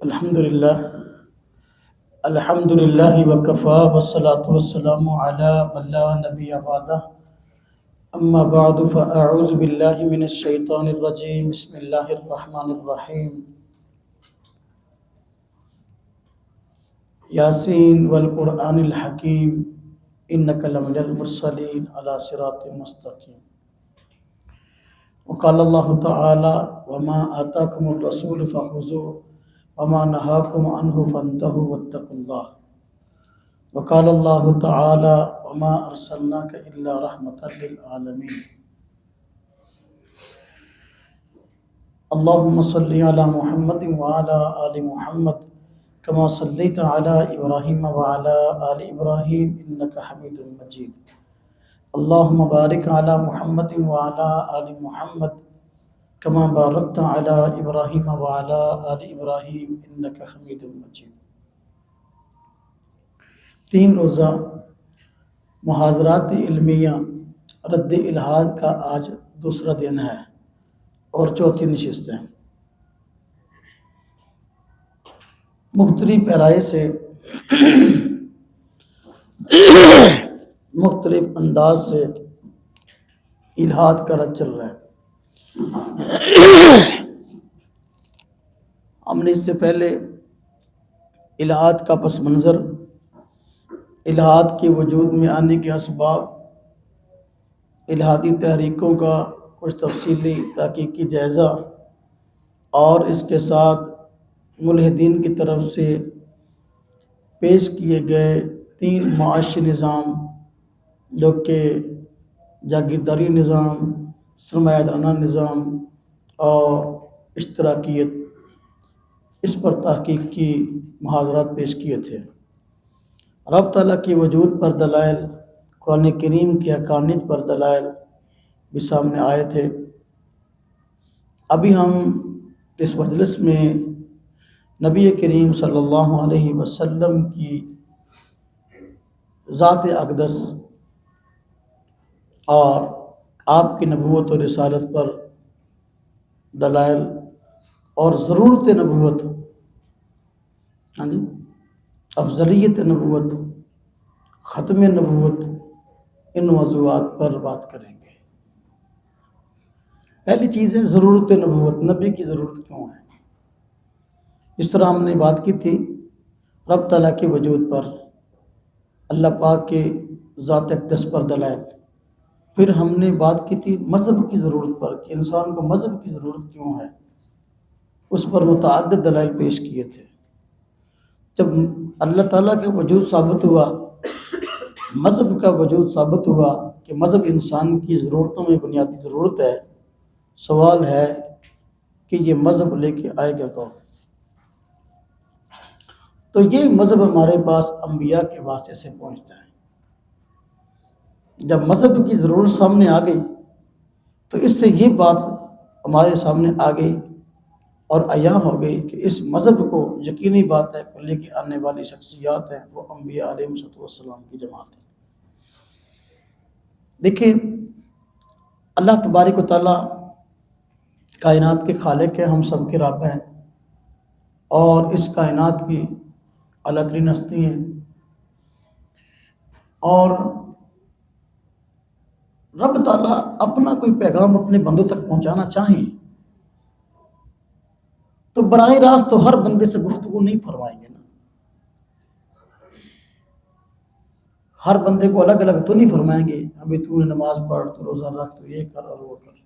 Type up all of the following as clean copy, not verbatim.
الحمد للہ وکفا والصلاة والسلام علی من لا نبی بعدہ اما بعد فاعوذ باللہ من الشیطان الرجیم بسم اللہ الرحمن الرحیم یاسین والقرآن الحکیم انک لمن المرسلین علی صراط مستقیم وقال اللہ تعالی وما آتاکم الرسول فخذوه وما نهاكم عنه فانتهوا واتقوا الله وقال الله تعالى وما أرسلناك إلا رحمة للعالمين اللهم صل على محمد وعلى آل محمد كما صليت على إبراهيم وعلى آل إبراهيم إنك حميد مجيد اللهم بارك على محمد وعلى آل محمد كما باركت على إبراهيم وعلى آل إبراهيم إنك حميد مجيد 3 روزہ محاضرات علمیہ رد الحاد کا آج دوسرا دن ہے اور چوتھی نشست ہے۔ مختلف پیرائے سے مختلف انداز سے الحاد کا رد چل رہا ہے۔ ہم نے اس سے پہلے الحاد کا پس منظر، الحاد کے وجود میں آنے کے اسباب، الحادی تحریکوں کا کچھ تفصیلی تحقیقی جائزہ اور اس کے ساتھ ملحدین کی طرف سے پیش کیے گئے 3 معاشی نظام جو کہ جاگیرداری نظام، سرمایہ دارانہ نظام اور اشتراکیت، اس پر تحقیق کی محاضرات پیش کیے تھے۔ رب تعالیٰ کے وجود پر دلائل، قرآن کریم کی حقانیت پر دلائل بھی سامنے آئے تھے۔ ابھی ہم اس مجلس میں نبی کریم صلی اللہ علیہ وسلم کی ذات اقدس اور آپ کی نبوت و رسالت پر دلائل اور ضرورت نبوت، افضلیت نبوت، ختم نبوت، ان موضوعات پر بات کریں گے۔ پہلی چیز ہے ضرورت نبوت، نبی کی ضرورت کیوں ہے؟ اس طرح ہم نے بات کی تھی رب تعالیٰ کے وجود پر، اللہ پاک کے ذات اقدس پر دلائل۔ پھر ہم نے بات کی تھی مذہب کی ضرورت پر کہ انسان کو مذہب کی ضرورت کیوں ہے، اس پر متعدد دلائل پیش کیے تھے۔ جب اللہ تعالیٰ کا وجود ثابت ہوا، مذہب کا وجود ثابت ہوا کہ مذہب انسان کی ضرورتوں میں بنیادی ضرورت ہے، سوال ہے کہ یہ مذہب لے کے آئے گا کون؟ تو یہ مذہب ہمارے پاس انبیاء کے واسطے سے پہنچتا ہے۔ جب مذہب کی ضرورت سامنے آ گئی تو اس سے یہ بات ہمارے سامنے آ گئی اور عیاں ہو گئی کہ اس مذہب کو یقینی بات ہے کہ لے کے آنے والی شخصیات ہیں وہ انبیاء علیہ السلام کی جماعت ہے۔ دیکھیں، اللہ تبارک و تعالیٰ کائنات کے خالق ہیں، ہم سب کے رب ہیں اور اس کائنات کی اعلیٰ ترین ہستی ہیں، اور رب تعالیٰ اپنا کوئی پیغام اپنے بندوں تک پہنچانا چاہیں تو براہ راست تو ہر بندے سے گفتگو نہیں فرمائیں گے نا، ہر بندے کو الگ الگ تو نہیں فرمائیں گے ابھی تو نماز پڑھ، تو روزہ رکھ، تو یہ کر اور وہ کر۔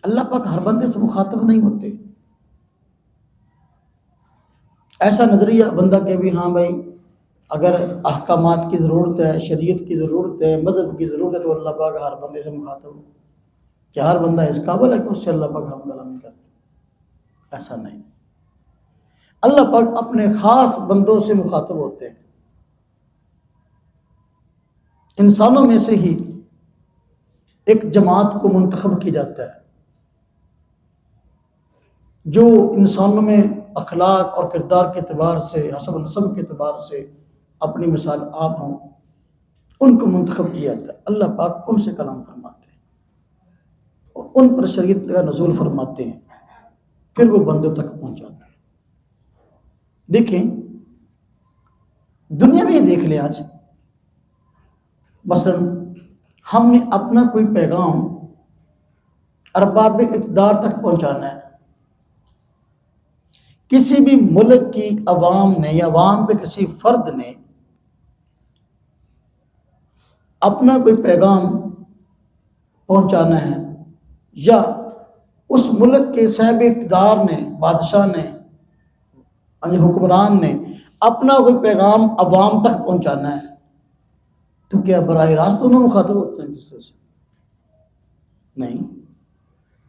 اللہ پاک ہر بندے سے مخاطب نہیں ہوتے۔ ایسا نظریہ بندہ کہ بھی ہاں بھائی اگر احکامات کی ضرورت ہے، شریعت کی ضرورت ہے، مذہب کی ضرورت ہے تو اللہ پاک ہر بندے سے مخاطب ہو، کہ ہر بندہ اس قابل ہے کہ اس سے اللہ پاک ہم کلام کرے؟ ایسا نہیں۔ اللہ پاک اپنے خاص بندوں سے مخاطب ہوتے ہیں۔ انسانوں میں سے ہی ایک جماعت کو منتخب کیا جاتا ہے جو انسانوں میں اخلاق اور کردار کے اعتبار سے، حسب نسب کے اعتبار سے اپنی مثال آپ ہوں، ان کو منتخب کیا جاتا ہے۔ اللہ پاک ان سے کلام فرماتے ہیں اور ان پر شریعت کا نزول فرماتے ہیں، پھر وہ بندوں تک پہنچاتے ہیں۔ دیکھیں دنیا میں ہی دیکھ لیں آج، مثلا ہم نے اپنا کوئی پیغام ارباب اقتدار تک پہنچانا ہے، کسی بھی ملک کی عوام نے یا عوام پہ کسی فرد نے اپنا کوئی پیغام پہنچانا ہے، یا اس ملک کے صاحب اقتدار نے، بادشاہ نے، حکمران نے اپنا کوئی پیغام عوام تک پہنچانا ہے، تو کیا براہ راست انہوں مخاطب ہوتے ہیں دوسرے سے؟ نہیں۔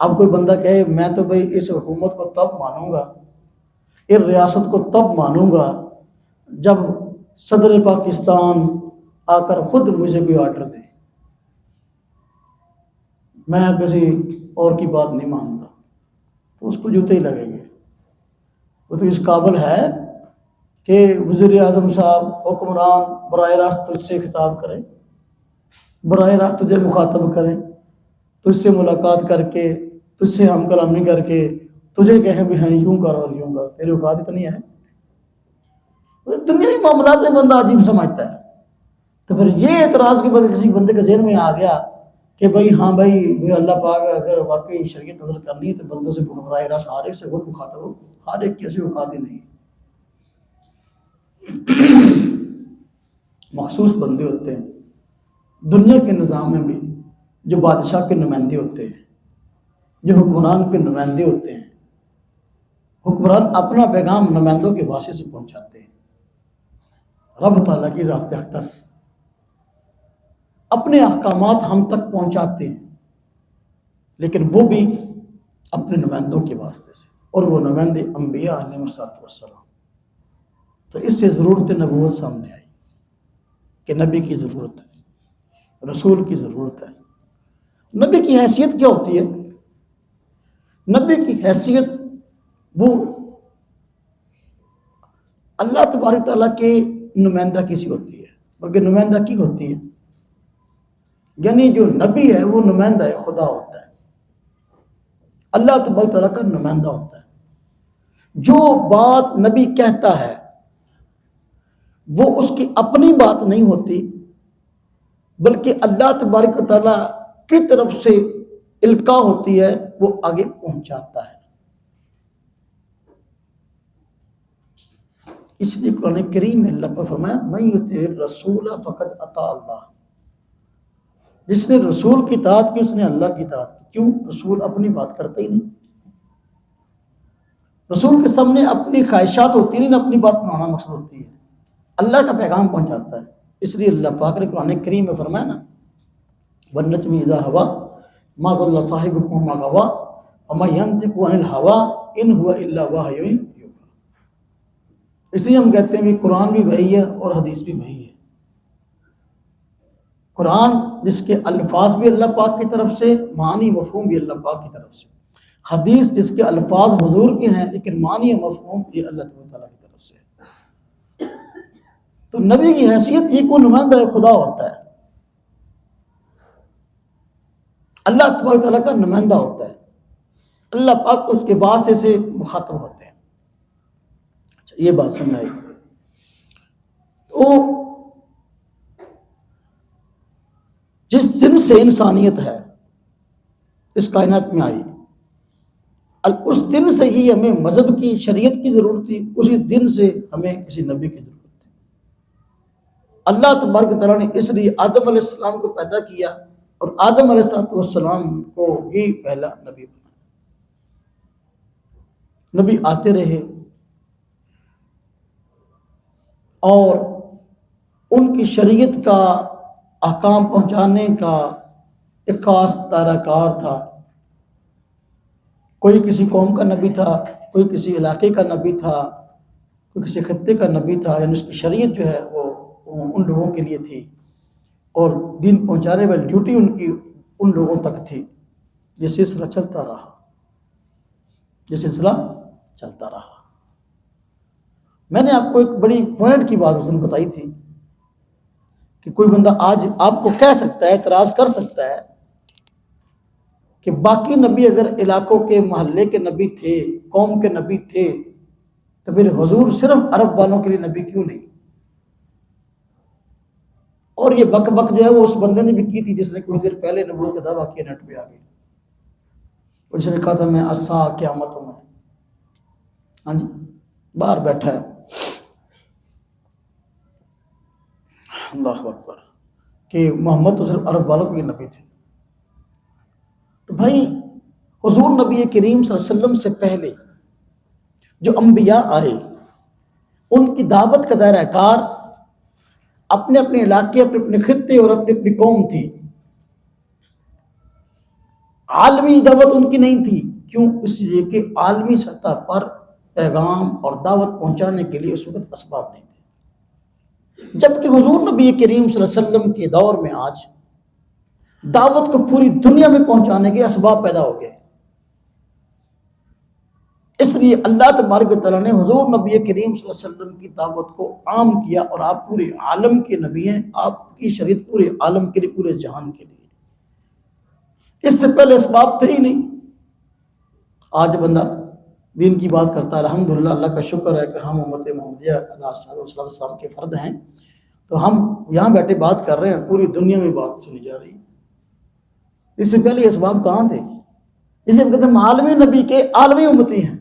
اب کوئی بندہ کہے میں تو بھائی اس حکومت کو تب مانوں گا، اس ریاست کو تب مانوں گا جب صدر پاکستان آ کر خود مجھے کوئی آرڈر دے، میں کسی اور کی بات نہیں مانتا، تو اس کو جوتے ہی لگیں گے۔ وہ تو اس قابل ہے کہ وزیر اعظم صاحب، حکمران براہ راست تجھ سے خطاب کریں، براہ راست تجھے مخاطب کریں، تجھ سے ملاقات کر کے، تجھ سے ہم کلامی کر کے تجھے کہیں بھی ہیں یوں کر اور یوں کر، تیری اوقات اتنی ہے؟ دنیاوی معاملات میں بندہ عجیب سمجھتا ہے۔ تو پھر یہ اعتراض کے بعد کسی بندے کے ذہن میں آ گیا کہ بھائی ہاں بھائی اللہ پاک اگر واقعی شریعت نظر کرنی ہے تو بندوں سے براہ راست ہر ایک سے خود مخاطب ہو، ہر ایک کی ایسی اوقات ہی نہیں ہے۔ مخصوص بندے ہوتے ہیں دنیا کے نظام میں بھی، جو بادشاہ کے نمائندے ہوتے ہیں، جو حکمران کے نمائندے ہوتے ہیں۔ حکمران اپنا پیغام نمائندوں کے واسطے سے پہنچاتے ہیں۔ رب تعالیٰ کی ذات اقدس اپنے احکامات ہم تک پہنچاتے ہیں، لیکن وہ بھی اپنے نمائندوں کے واسطے سے، اور وہ نمائندے انبیاء علیہ السلام۔ تو اس سے ضرورت نبوت سامنے آئی کہ نبی کی ضرورت ہے، رسول کی ضرورت ہے۔ نبی کی حیثیت کیا ہوتی ہے؟ نبی کی حیثیت وہ اللہ تبارک تعالیٰ کے نمائندہ کسی ہوتی ہے، بلکہ نمائندہ کی ہوتی ہے، یعنی جو نبی ہے وہ نمائندہ خدا ہوتا ہے، اللہ تبارک تعالیٰ کا نمائندہ ہوتا ہے۔ جو بات نبی کہتا ہے وہ اس کی اپنی بات نہیں ہوتی، بلکہ اللہ تبارک تعالیٰ کی طرف سے القاء ہوتی ہے، وہ آگے پہنچاتا ہے۔ اس لیے قرآن کریم میں اللہ پر فرمایا من یطع الرسول فقد اطاع اللہ، جس نے رسول کی اطاعت کی اس نے اللہ کی اطاعت کی۔ کیوں؟ رسول اپنی بات کرتا ہی نہیں، رسول کے سامنے اپنی خواہشات ہوتی نہیں، نہ اپنی بات بنانا مقصد ہوتی ہے، اللہ کا پیغام پہنچاتا ہے۔ اس لیے اللہ پاک نے قرآن کریم میں فرمایا نا والنجم اذا ہوا ما ضل صاحبکم وما غوا وما ينطق عن الهوى ان هو الا وحی یوحی۔ اس لیے ہم کہتے ہیں کہ قرآن بھی وحی ہے اور حدیث بھی وحی ہے۔ قرآن جس کے الفاظ بھی اللہ پاک کی طرف سے، معنی مفہوم بھی اللہ پاک کی طرف سے، حدیث جس کے الفاظ حضور کے ہیں لیکن معنی مفہوم یہ اللہ تعالیٰ کی طرف سے ہے۔ تو نبی کی حیثیت یہ کوئی نمائندہ خدا ہوتا ہے، اللہ تبارک تعالیٰ کا نمائندہ ہوتا ہے، اللہ پاک اس کے واسطے سے مخاطب ہوتے ہیں۔ اچھا یہ بات سمجھ آئی؟ تو جس دن سے انسانیت ہے اس کائنات میں آئی، اس دن سے ہی ہمیں مذہب کی، شریعت کی ضرورت تھی، اسی دن سے ہمیں کسی نبی کی ضرورت تھی۔ اللہ تبارک تعالیٰ نے اس لیے آدم علیہ السلام کو پیدا کیا اور آدم علیہ السلام کو ہی پہلا نبی بنا۔ نبی آتے رہے اور ان کی شریعت کا احکام پہنچانے کا ایک خاص دائرہ کار تھا۔ کوئی کسی قوم کا نبی تھا، کوئی کسی علاقے کا نبی تھا، کوئی کسی خطے کا نبی تھا، یعنی اس کی شریعت جو ہے وہ ان لوگوں کے لیے تھی اور دین پہنچانے والی ڈیوٹی ان کی ان لوگوں تک تھی۔ یہ سلسلہ چلتا رہا، یہ سلسلہ چلتا رہا۔ میں نے آپ کو ایک بڑی پوائنٹ کی بات اس دن بتائی تھی کہ کوئی بندہ آج آپ کو کہہ سکتا ہے، اعتراض کر سکتا ہے کہ باقی نبی اگر علاقوں کے، محلے کے نبی تھے، قوم کے نبی تھے، تو پھر حضور صرف عرب والوں کے لیے نبی کیوں نہیں؟ اور یہ بک بک جو ہے وہ اس بندے نے بھی کی تھی جس نے کچھ دیر پہلے نبوت کا دعویٰ کیا نیٹ پہ آ گئی، اور جس نے کہا تھا میں اسا قیامت ہوں، میں ہاں جی باہر بیٹھا ہے، اللہ اکبر، کہ محمد تو صرف عرب والوں کے نبی تھے۔ تو بھائی حضور نبی کریم صلی اللہ علیہ وسلم سے پہلے جو انبیاء آئے ان کی دعوت کا دائرہ کار اپنے اپنے علاقے، اپنے اپنے خطے اور اپنی اپنی قوم تھی، عالمی دعوت ان کی نہیں تھی۔ کیوں؟ اس لیے کہ عالمی سطح پر پیغام اور دعوت پہنچانے کے لیے اس وقت اسباب نہیں تھے، جبکہ حضور نبی کریم صلی اللہ علیہ وسلم کے دور میں آج دعوت کو پوری دنیا میں پہنچانے کے اسباب پیدا ہو گئے۔ اس لیے اللہ تبارک و تعالیٰ نے حضور نبی کریم صلی اللہ علیہ وسلم کی دعوت کو عام کیا، اور آپ پورے عالم کے نبی ہیں، آپ کی شریعت پورے عالم کے لیے، پورے جہان کے لیے۔ اس سے پہلے اسباب تھے ہی نہیں۔ آج بندہ دین کی بات کرتا ہے، الحمدللہ اللہ کا شکر ہے کہ ہم امت محمدیہ علیہ صلی اللہ علیہ وسلم کے فرد ہیں، تو ہم یہاں بیٹھے بات کر رہے ہیں، پوری دنیا میں بات سنی جا رہی ہے۔ اس سے پہلے اسباب کہاں تھے؟ اسے ہم کہتے ہیں عالمی نبی کے عالمی امتی ہیں۔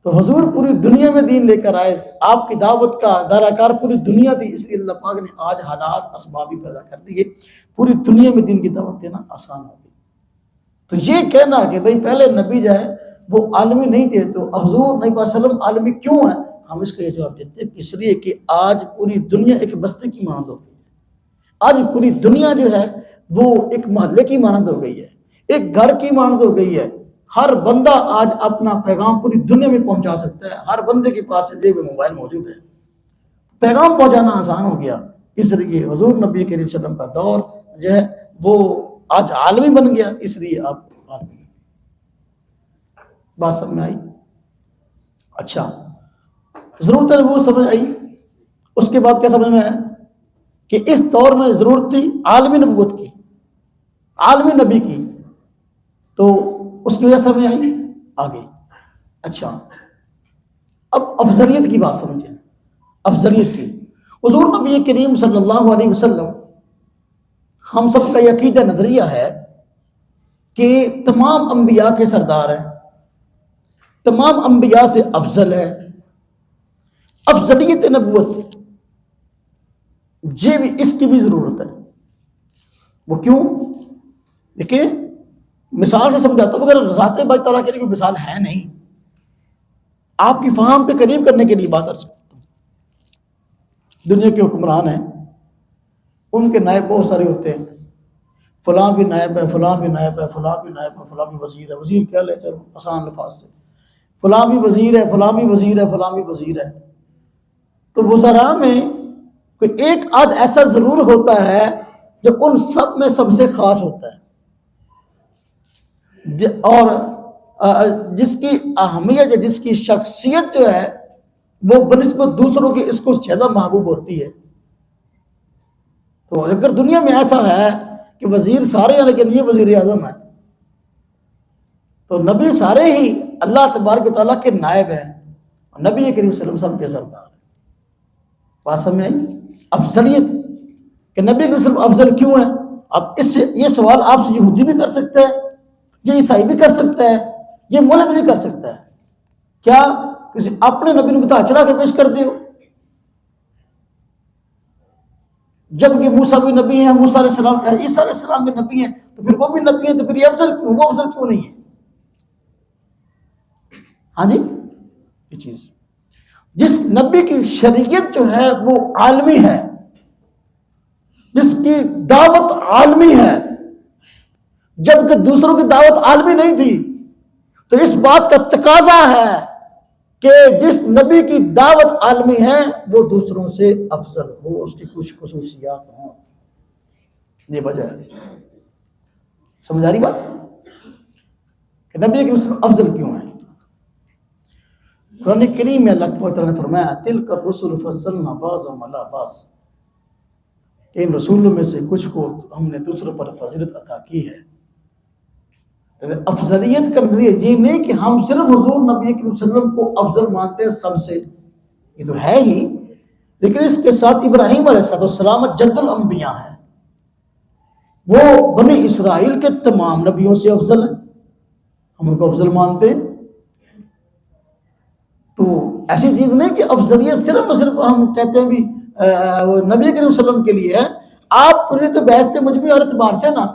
تو حضور پوری دنیا میں دین لے کر آئے، آپ کی دعوت کا دائرہ کار پوری دنیا تھی، اس لیے اللہ پاک نے آج حالات اسبابی پیدا کر دیے، پوری دنیا میں دین کی دعوت دینا آسان ہو گئی۔ تو یہ کہنا کہ بھئی پہلے نبی جو ہے وہ عالمی نہیں تھے، تو حضور نبی صلی اللہ علیہ وسلم عالمی کیوں ہیں؟ ہم اس کا یہ جواب دیتے ہیں کہ اس لیے کہ آج پوری دنیا ایک بستی کی مانند ہو گئی ہے، آج پوری دنیا جو ہے وہ ایک محلے کی مانند ہو گئی ہے، ایک گھر کی مانند ہو گئی ہے۔ ہر بندہ آج اپنا پیغام پوری دنیا میں پہنچا سکتا ہے، ہر بندے کے پاس جیب میں موبائل موجود ہے، پیغام پہنچانا آسان ہو گیا۔ اس لیے حضور نبی کریم صلی اللہ علیہ وسلم کا دور جو ہے وہ آج عالمی بن گیا، اس لیے آپ عالمی۔ بات سمجھ میں آئی؟ اچھا، ضرورت نبوت سمجھ آئی؟ اس کے بعد کیا سمجھ میں آیا کہ اس دور میں ضرورت تھی عالمی نبوت کی، عالمی نبی کی، تو اس کی وجہ سمجھ آئی آگے۔ اچھا، اب افضلیت کی بات سمجھیں، افضلیت کی۔ حضور نبی کریم صلی اللہ علیہ وسلم، ہم سب کا یہ عقیدہ نظریہ ہے کہ تمام انبیاء کے سردار ہیں، تمام انبیاء سے افضل ہے۔ افضلیت نبوت یہ بھی، اس کی بھی ضرورت ہے۔ وہ کیوں؟ دیکھیں مثال سے سمجھاتا ہوں، اگر ذات باری تعالیٰ کے لیے کوئی مثال ہے نہیں، آپ کی فہم پہ قریب کرنے کے لیے بات کر سکتا ہوں۔ دنیا کے حکمران ہیں، ان کے نائب بہت سارے ہوتے ہیں، فلاں بھی نائب ہے، فلاں بھی نائب ہے، فلاں بھی نائب ہے، فلاں بھی وزیر ہے۔ وزیر کیا لے، چلو آسان الفاظ سے، فلاں بھی وزیر ہے، فلاں بھی وزیر ہے، فلاں بھی وزیر ہے۔ تو وزراء میں کوئی ایک آدھ ایسا ضرور ہوتا ہے جو ان سب میں سب سے خاص ہوتا ہے، اور جس کی اہمیت، جس کی شخصیت جو ہے وہ بنسبت دوسروں کی اس کو زیادہ محبوب ہوتی ہے۔ تو اگر دنیا میں ایسا ہے کہ وزیر سارے ہیں لیکن یہ وزیر اعظم ہے، تو نبی سارے ہی اللہ تبارک و تعالیٰ کے نائب ہیں، اور نبی کریم صلی اللہ علیہ وسلم کے سردار ہیں۔ بات سمجھ میں آئی؟ افضلیت کہ نبی کریم صلی اللہ علیہ وسلم افضل کیوں ہے؟ اب اس سے یہ سوال آپ سے یہودی بھی کر سکتا ہے، یہ عیسائی بھی کر سکتا ہے، یہ مولد بھی کر سکتا ہے۔ کیا کسی اپنے نبی نے بتا چڑھا کے پیش کر دیو؟ جبکہ موسیٰ بھی نبی ہیں، موسیٰ علیہ السلام، عیسیٰ علیہ السلام بھی نبی ہیں، تو پھر وہ بھی نبی ہیں، تو پھر یہ افضل کیوں، وہ افضل کیوں نہیں ہے؟ ہاں جی، یہ چیز جس نبی کی شریعت جو ہے وہ عالمی ہے، جس کی دعوت عالمی ہے، جبکہ دوسروں کی دعوت عالمی نہیں تھی، تو اس بات کا تقاضا ہے کہ جس نبی کی دعوت عالمی ہے وہ دوسروں سے افضل ہو، اس کی کچھ خصوصیات ہوں۔ یہ وجہ ہے۔ سمجھ آ رہی بات کہ نبی کے رسول افضل کیوں ہیں؟ قرآن کریم میں اللہ تعالیٰ نے فرمایا تلک الرسل فضلنا بعضهم علی بعض، کہ ان رسولوں میں سے کچھ کو ہم نے دوسروں پر فضیلت عطا کی ہے۔ افضلیت کا نظریہ یہ نہیں کہ ہم صرف حضور نبی کریم صلی اللہ علیہ وسلم کو افضل مانتے ہیں سب سے، یہ تو ہے ہی، لیکن اس کے ساتھ ابراہیم علیہ السلام جد الانبیاء ہیں، وہ بنی اسرائیل کے تمام نبیوں سے افضل ہیں، ہم ان کو افضل مانتے ہیں۔ تو ایسی چیز نہیں کہ افضلیت صرف اور صرف ہم کہتے ہیں بھی نبی کریم صلی اللہ علیہ وسلم کے لیے ہے۔ آپ پوری تو بحث سے مجموعی ہر اعتبار سے نا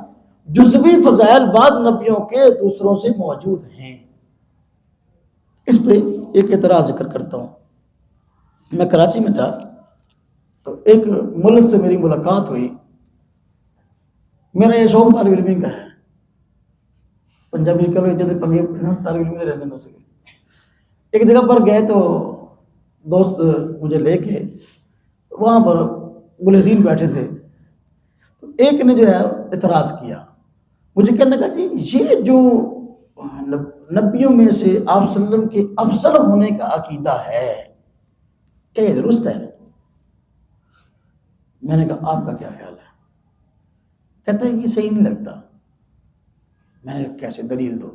جزوی فضائل بعض نبیوں کے دوسروں سے موجود ہیں۔ اس پہ ایک اعتراض ذکر کرتا ہوں۔ میں کراچی میں تھا تو ایک ملک سے میری ملاقات ہوئی، میرا یہ شوق طالب علمی کا ہے، پنجابی کرو جب طالب علمی رہنے نہ سکے۔ ایک جگہ پر گئے تو دوست مجھے لے کے وہاں پر ملحدین بیٹھے تھے، تو ایک نے جو ہے اعتراض کیا، مجھے کہنے کا جی یہ جو نبیوں میں سے آپ صلی اللہ علیہ وسلم کے افضل ہونے کا عقیدہ ہے کیا یہ درست ہے؟ میں نے کہا آپ کا کیا خیال ہے؟ کہتا ہے یہ صحیح نہیں لگتا۔ میں نے کہا کیسے؟ دلیل دو،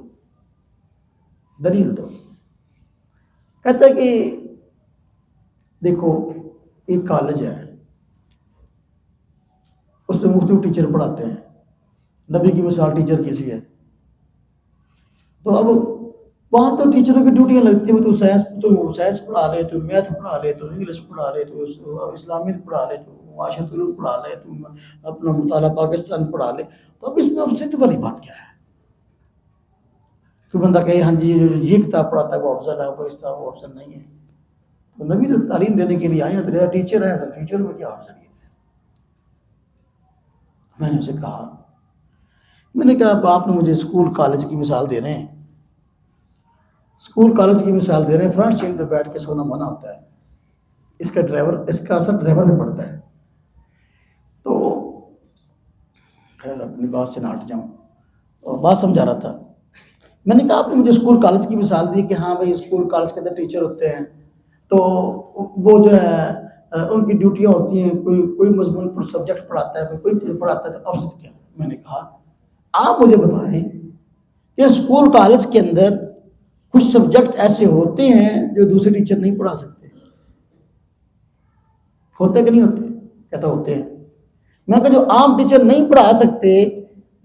دلیل دو۔ کہتا ہے کہ دیکھو ایک کالج ہے، اس میں مختلف ٹیچر پڑھاتے ہیں، نبی کی مثال ٹیچر کیسی ہے؟ تو اب وہاں تو ٹیچروں کی ڈیوٹیاں لگتی ہیں، تو سائنس پڑھا لے، تو میتھ پڑھا لے، تو انگلش پڑھا لے، تو اسلامیت پڑھا لے، تو معاشرت علوم پڑھا لے، تو اپنا مطالعہ پاکستان پڑھا لے، تو اب اس میں افضلیت والی بات کیا ہے؟ کوئی بندہ کہے ہاں جی یہ کتاب پڑھاتا ہے وہ افضل ہے، وہ اس طرح وہ افضل نہیں ہے۔ تو نبی تو تعلیم دینے کے لیے آئے ہیں، تو ٹیچر ہے تو ٹیچر میں کیا افضلیت ہے؟ میں نے اسے کہا، میں نے کہا اب آپ نے مجھے اسکول کالج کی مثال دے رہے ہیں، اسکول کالج کی مثال دے رہے ہیں، فرنٹ سیٹ پہ بیٹھ کے سونا منع ہوتا ہے، اس کا اثر ڈرائیور میں پڑتا ہے۔ تو خیر اپنی بات سے نہ ہٹ جاؤں، اور بات سمجھا رہا تھا۔ میں نے کہا آپ نے مجھے اسکول کالج کی مثال دی کہ ہاں بھائی اسکول کالج کے اندر ٹیچر ہوتے ہیں، تو وہ جو ہے ان کی ڈیوٹیاں ہوتی ہیں، کوئی مضمون پر سبجیکٹ پڑھاتا ہے، کوئی پڑھاتا ہے، تو افضل کیا؟ میں نے کہا آپ مجھے بتائیں کہ اسکول کالج کے اندر کچھ سبجیکٹ ایسے ہوتے ہیں جو دوسرے ٹیچر نہیں پڑھا سکتے، ہوتے کہ نہیں ہوتے؟ کہتا ہوتے ہیں۔ میں کہا جو عام ٹیچر نہیں پڑھا سکتے،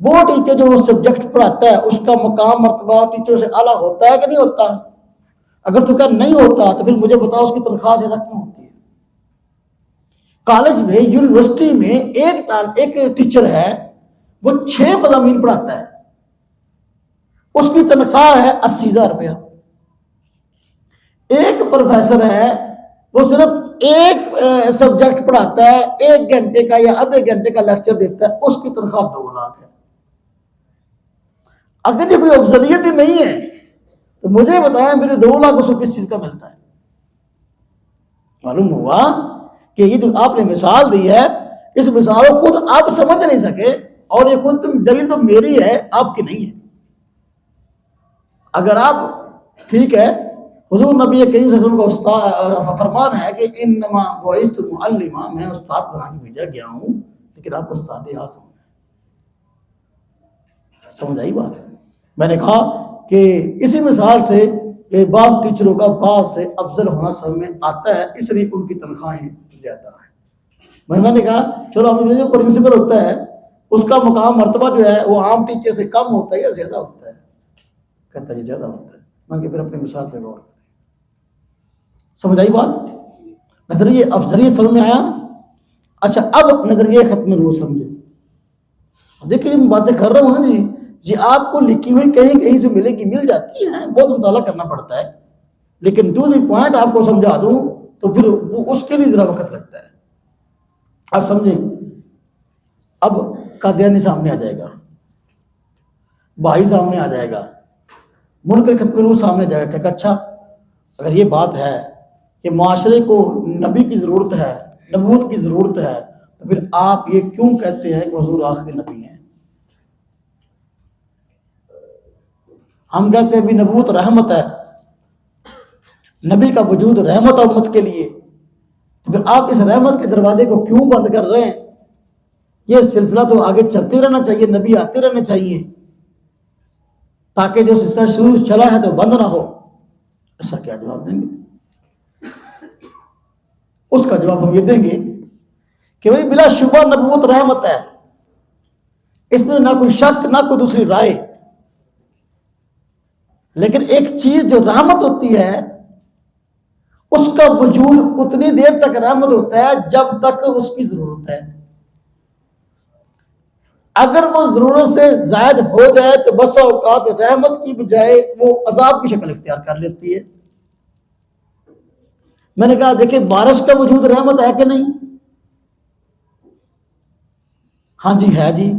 وہ ٹیچر جو وہ سبجیکٹ پڑھاتا ہے اس کا مقام مرتبہ ٹیچر سے اعلیٰ ہوتا ہے کہ نہیں ہوتا؟ اگر تو کہا نہیں ہوتا تو پھر مجھے بتاؤ اس کی تنخواہ زیادہ کیوں ہوتی ہے؟ کالج میں یونیورسٹی میں ایک ٹیچر ہے، وہ 6 مضامین پڑھاتا ہے، اس کی تنخواہ ہے 80,000 روپیہ۔ ایک پروفیسر ہے، وہ صرف ایک سبجیکٹ پڑھاتا ہے، 1 گھنٹے کا یا آدھے گھنٹے کا لیکچر دیتا ہے، اس کی تنخواہ 2 لاکھ ہے۔ اگر یہ کوئی افضلیت ہی نہیں ہے تو مجھے بتائیں میرے 2 لاکھ اس کو کس چیز کا ملتا ہے؟ معلوم ہوا کہ یہ جو آپ نے مثال دی ہے، اس مثال کو خود آپ سمجھ نہیں سکے، اور یہ خود دلیل تو میری ہے، آپ کی نہیں ہے۔ اگر آپ ٹھیک ہے، حضور نبی کریم صلی اللہ علیہ وسلم کا فرمان ہے کہ انما بعثت معلما، میں استاد بنا کے بھیجا گیا ہوں، لیکن آپ استاد اعظم ہیں۔ سمجھ آئی بات؟ میں نے کہا کہ اسی مثال سے کہ بعض ٹیچروں کا بعض سے افضل ہونا سمجھ میں آتا ہے، اس لیے ان کی تنخواہیں زیادہ ہیں۔ میں نے کہا چلو ہم جو پرنسپل ہوتا ہے اس کا مقام مرتبہ جو ہے وہ عام ٹیچر سے کم ہوتا ہے یا زیادہ ہوتا ہے؟ کہتا ہے زیادہ ہوتا ہے۔ میں کہ پھر اپنی مثال پہ غور کریں۔ سمجھ آئی بات؟ نظریہ افضلیت سمجھ میں آیا؟ اچھا اب نظریہ ختم وہ سمجھے۔ دیکھیے میں باتیں کر رہا ہوں نا جی آپ کو لکھی ہوئی کہیں سے ملے گی، مل جاتی ہیں، بہت مطالعہ کرنا پڑتا ہے، لیکن ٹو دی پوائنٹ آپ کو سمجھا دوں تو پھر وہ اس کے لیے ذرا وقت لگتا ہے۔ آپ سمجھیں، اب قادیانی سامنے آ جائے گا، بھائی سامنے آ جائے گا، منکر ختم روح سامنے جائے گا کہ اچھا اگر یہ بات ہے کہ معاشرے کو نبی کی ضرورت ہے، نبوت کی ضرورت ہے، تو پھر آپ یہ کیوں کہتے ہیں کہ حضور آخری نبی ہیں؟ ہم کہتے ہیں بھی نبوت رحمت ہے، نبی کا وجود رحمت ہے امت کے لیے، تو پھر آپ اس رحمت کے دروازے کو کیوں بند کر رہے ہیں؟ یہ سلسلہ تو آگے چلتے رہنا چاہیے، نبی آتے رہنے چاہیے۔ تاکہ جو سلسلہ شروع چلا ہے تو بند نہ ہو؟ ایسا کیا جواب دیں گے؟ اس کا جواب ہم یہ دیں گے کہ بھائی بلا شبہ نبوت رحمت ہے، اس میں نہ کوئی شک نہ کوئی دوسری رائے، لیکن ایک چیز جو رحمت ہوتی ہے اس کا وجود اتنی دیر تک رحمت ہوتا ہے جب تک اس کی ضرورت ہے. اگر وہ ضرورت سے زائد ہو جائے تو بسا اوقات رحمت کی بجائے وہ عذاب کی شکل اختیار کر لیتی ہے. میں نے کہا دیکھیں بارش کا وجود رحمت ہے کہ نہیں؟ ہاں جی ہے جی.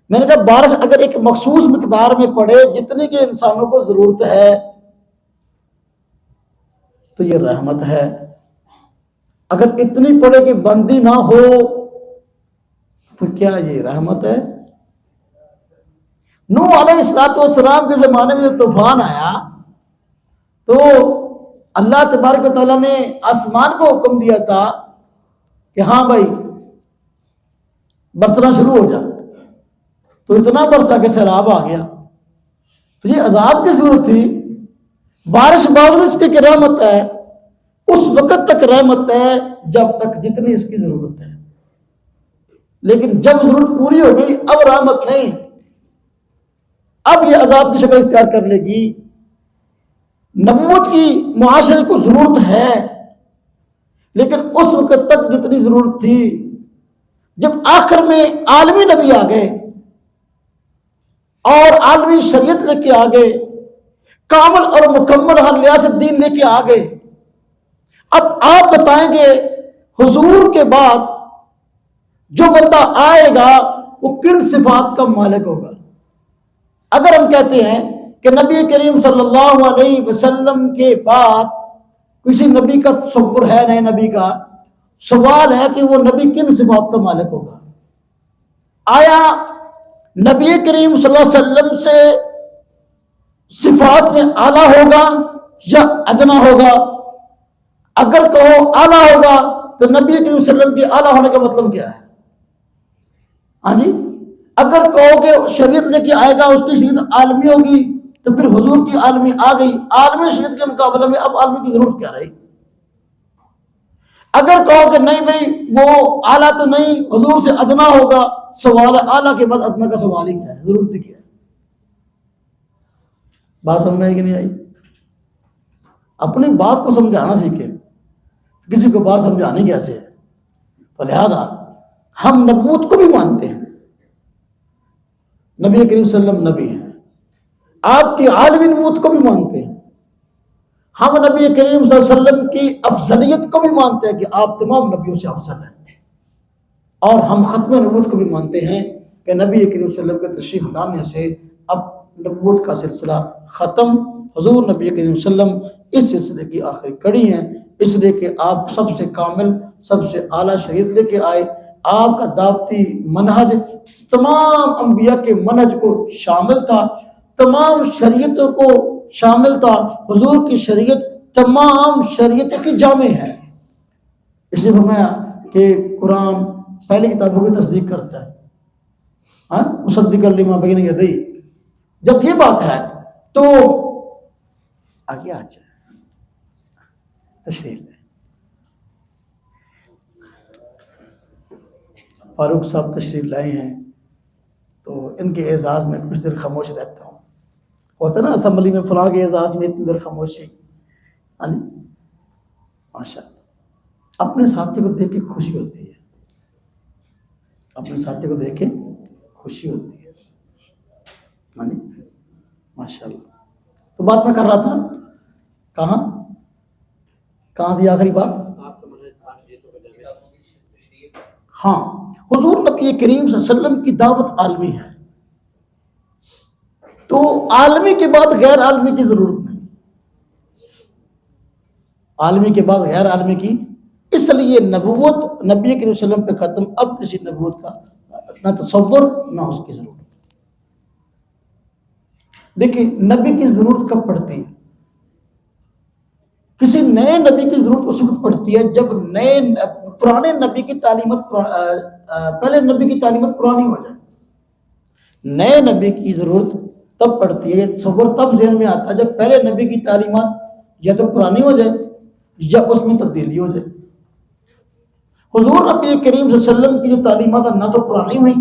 میں نے کہا بارش اگر ایک مخصوص مقدار میں پڑے جتنی کہ انسانوں کو ضرورت ہے تو یہ رحمت ہے. اگر اتنی پڑے کہ بندی نہ ہو تو کیا یہ رحمت ہے؟ نوح علیہ السلام کے زمانے میں جب طوفان آیا تو اللہ تبارک و تعالیٰ نے آسمان کو حکم دیا تھا کہ ہاں بھائی برسنا شروع ہو جا، تو اتنا برسا کہ سیلاب آ گیا. تو یہ عذاب کی ضرورت تھی. بارش باوجود اس کی رحمت ہے، اس وقت تک رحمت ہے جب تک جتنی اس کی ضرورت ہے، لیکن جب ضرورت پوری ہو گئی اب رحمت نہیں، اب یہ عذاب کی شکل اختیار کر لے گی. نبوت کی معاشرے کو ضرورت ہے، لیکن اس وقت تک جتنی ضرورت تھی. جب آخر میں عالمی نبی آ گئے اور عالمی شریعت لے کے آ گئے، کامل اور مکمل ہر لحاظ سے دین لے کے آ گئے، اب آپ بتائیں گے حضور کے بعد جو بندہ آئے گا وہ کن صفات کا مالک ہوگا؟ اگر ہم کہتے ہیں کہ نبی کریم صلی اللہ علیہ وسلم کے بعد کسی نبی کا تصور ہے، نئے نبی کا، سوال ہے کہ وہ نبی کن صفات کا مالک ہوگا؟ آیا نبی کریم صلی اللہ علیہ وسلم سے صفات میں اعلیٰ ہوگا یا ادنا ہوگا؟ اگر کہو اعلیٰ ہوگا تو نبی کریم صلی اللہ علیہ وسلم کے اعلیٰ ہونے کا مطلب کیا ہے؟ ہاں جی. اگر کہو کہ شریعت لے کے آئے گا اس کی شریعت عالمی ہوگی تو پھر حضور کی عالمی آ گئی، عالمی شریعت کے مقابلے میں اب عالمی کی ضرورت کیا رہی؟ اگر کہو کہ نہیں بھائی وہ اعلیٰ تو نہیں، حضور سے ادنا ہوگا، سوال ہے اعلیٰ کے بعد ادنا کا سوال ہی کیا ہے، ضرورت کیا ہے؟ بات سمجھ میں آئی کہ نہیں آئی؟ اپنی بات کو سمجھانا سیکھیں، کسی کو بات سمجھانی کیسے ہے. تو لہذا ہم نبوت کو بھی مانتے ہیں، نبی کریم صلی اللہ علیہ وسلم نبی ہیں، آپ کی عالمی نبوت کو بھی مانتے ہیں، ہم نبی کریم صلی اللہ علیہ وسلم کی افضلیت کو بھی مانتے ہیں کہ آپ تمام نبیوں سے افضل ہیں، اور ہم ختم نبوت کو بھی مانتے ہیں کہ نبی کریم صلی اللہ علیہ وسلم کے تشریف لانے سے اب نبوت کا سلسلہ ختم. حضور نبی کریم صلی اللہ علیہ وسلم اس سلسلے کی آخری کڑی ہیں، اس لیے کہ آپ سب سے کامل سب سے اعلیٰ شریعت لے کے آئے. آپ کا دعوتی منہج تمام انبیاء کے منہج کو شامل تھا، تمام شریعتوں کو شامل تھا. حضور کی شریعت تمام شریعتوں کی جامع ہے. اس لیے فرمایا کہ قرآن پہلی کتابوں کی تصدیق کرتا ہے، ہاں مصدقا لما بین یدیہ. جب یہ بات ہے تو آگے آ جائے تشریح لیں. فاروق صاحب تشریف لائے ہیں تو ان کے اعزاز میں کچھ دیر خاموش رہتا ہوں. ہوتا ہے نا اسمبلی میں فلاں کے اعزاز میں اتنی دیر خاموشی. ہاں جی ماشاء اللہ. اپنے ساتھی کو دیکھ کے خوشی ہوتی ہے، اپنے ساتھی کو دیکھ کے خوشی ہوتی ہے. ہاں جی ماشاء اللہ. تو بات میں کر رہا تھا، کہاں تھی آخری بات؟ ہاں حضور نبی کریم صلی اللہ علیہ وسلم کی دعوت عالمی ہے، تو عالمی کے بعد غیر عالمی کی ضرورت نہیں، عالمی کے بعد غیر عالمی کی. اس لیے نبوت نبی کریم صلی اللہ علیہ وسلم پہ ختم. اب کسی نبوت کا نہ تصور نہ اس کی ضرورت. دیکھیں نبی کی ضرورت کب پڑتی ہے؟ کسی نئے نبی کی ضرورت اس وقت پڑتی ہے جب پرانے نبی کی تعلیمات پہلے نبی کی تعلیمات پرانی ہو جائے. نئے نبی کی ضرورت تب پڑتی ہے. یہ تصور تب ذہن میں آتا ہے جب پہلے نبی کی تعلیمات یا تو پرانی ہو جائے یا اس میں تبدیلی ہو جائے. حضور نبی کریم صلی اللہ علیہ وسلم کی جو تعلیمات ہیں نہ تو پرانی ہوئی.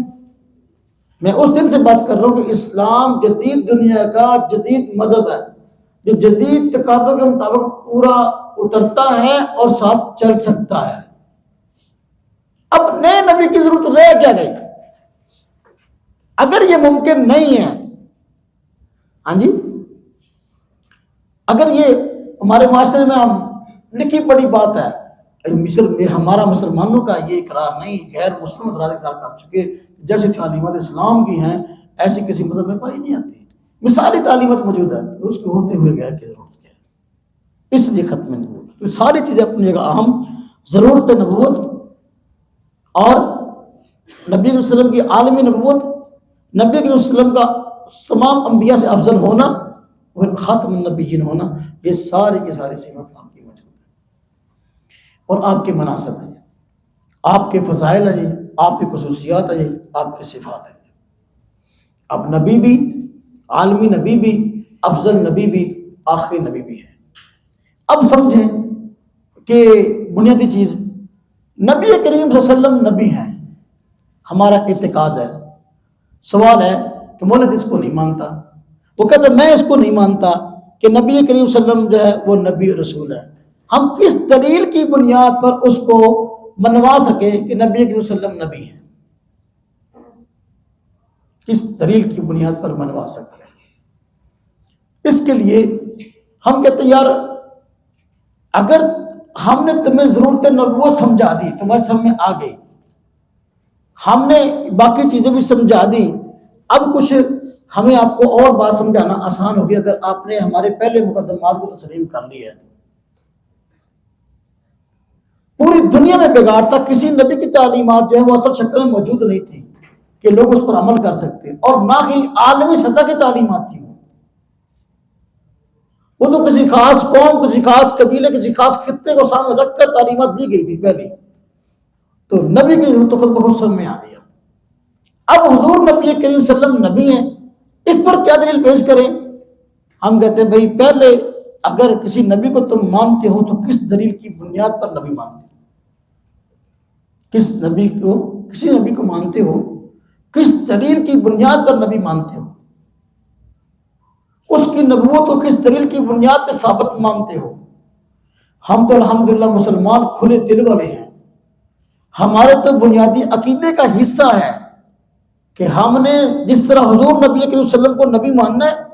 میں اس دن سے بات کر رہا ہوں کہ اسلام جدید دنیا کا جدید مذہب ہے جو جدید تقاضوں کے مطابق پورا اترتا ہے اور ساتھ چل سکتا ہے. اب نئے نبی کی ضرورت رہ کیا گئی؟ اگر یہ ممکن نہیں ہے، ہاں جی، اگر یہ ہمارے معاشرے میں ہم لکھی پڑی بات ہے، مصر میں ہمارا مسلمانوں کا یہ اقرار نہیں، غیر مسلم حضرات اقرار کر چکے جیسے تعلیمات اسلام کی ہیں ایسی کسی مذہب میں پائی نہیں آتی. مثالی تعلیمات موجود ہے، اس کو ہوتے ہوئے غیر کی ضرورت کیا ہے؟ اس لیے ختم نبوت. تو ساری چیزیں اپنی جگہ اہم. ضرورت نبوت اور نبی علیہ وسلم کی عالمی نبوت، نبی علیہ وسلم کا تمام انبیاء سے افضل ہونا اور خاتم النبیین ہونا، یہ ساری کی ساری صفات آپ کی موجود ہے اور آپ کے مناسب ہیں، آپ کے فضائل ہیں، آپ کی خصوصیات ہیں، آپ کی صفات ہیں. اب نبی بھی، عالمی نبی بھی، افضل نبی بھی، آخری نبی بھی ہے. اب سمجھیں کہ بنیادی چیز نبی کریم صلی اللہ علیہ وسلم نبی ہیں، ہمارا اعتقاد ہے. سوال ہے کہ مولد اس کو نہیں مانتا، وہ کہتا ہے میں اس کو نہیں مانتا کہ نبی کریم صلی اللہ علیہ وسلم جو ہے وہ نبی اور رسول ہے. ہم کس دلیل کی بنیاد پر اس کو منوا سکیں کہ نبی کریم صلی اللہ علیہ وسلم نبی ہیں؟ کس دلیل کی بنیاد پر منوا سکتے ہیں؟ اس کے لیے ہم کہتے ہیں یار اگر ہم نے تمہیں ضرورت نبوت سمجھا دی، تمہارے سامنے آ گئی، ہم نے باقی چیزیں بھی سمجھا دی، اب کچھ ہمیں آپ کو اور بات سمجھانا آسان ہوگی اگر آپ نے ہمارے پہلے مقدمات کو تسلیم کر لیا ہے. پوری دنیا میں بگاڑ تھا، کسی نبی کی تعلیمات جو ہے وہ اصل شکل میں موجود نہیں تھی کہ لوگ اس پر عمل کر سکتے، اور نہ ہی عالمی سطح کی تعلیمات تھی. وہ تو کسی خاص قوم، کسی خاص قبیلے، کسی خاص خطے کو سامنے رکھ کر تعلیمات دی گئی تھی پہلے. تو نبی کی ضرورت خود بخود سب میں آ گیا. اب حضور نبی کریم صلی اللہ علیہ وسلم نبی ہیں، اس پر کیا دلیل پیش کریں؟ ہم کہتے ہیں بھائی پہلے اگر کسی نبی کو تم مانتے ہو تو کس دلیل کی بنیاد پر نبی مانتے ہو؟ کسی نبی کو مانتے ہو، کس دلیل کی بنیاد پر نبی مانتے ہو؟ اس کی نبوت کو کس دلیل کی بنیاد پر ثابت مانتے ہو؟ ہم تو الحمدللہ مسلمان کھلے دل والے ہیں. ہمارے تو بنیادی عقیدے کا حصہ ہے کہ ہم نے جس طرح حضور نبی کریم صلی اللہ علیہ وسلم کو نبی ماننا ہے،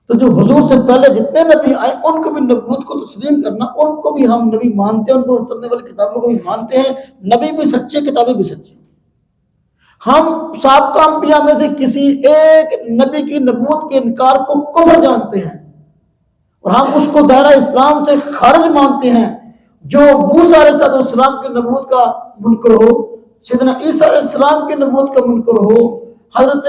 تو جو حضور سے پہلے جتنے نبی آئے ان کو بھی نبوت کو تسلیم کرنا، ان کو بھی ہم نبی مانتے ہیں، ان پر اترنے والی کتابوں کو بھی مانتے ہیں. نبی بھی سچے، کتابیں بھی سچی. ہم سابقہ انبیاء میں سے کسی ایک نبی کی نبوت کے انکار کو کفر جانتے ہیں اور ہم اس کو دائرہ اسلام سے خارج مانتے ہیں. جو موسیٰ علیہ السلام کی نبوت کا منکر ہو، سیدنا عیسیٰ علیہ السلام کی نبوت کا منکر ہو، حضرت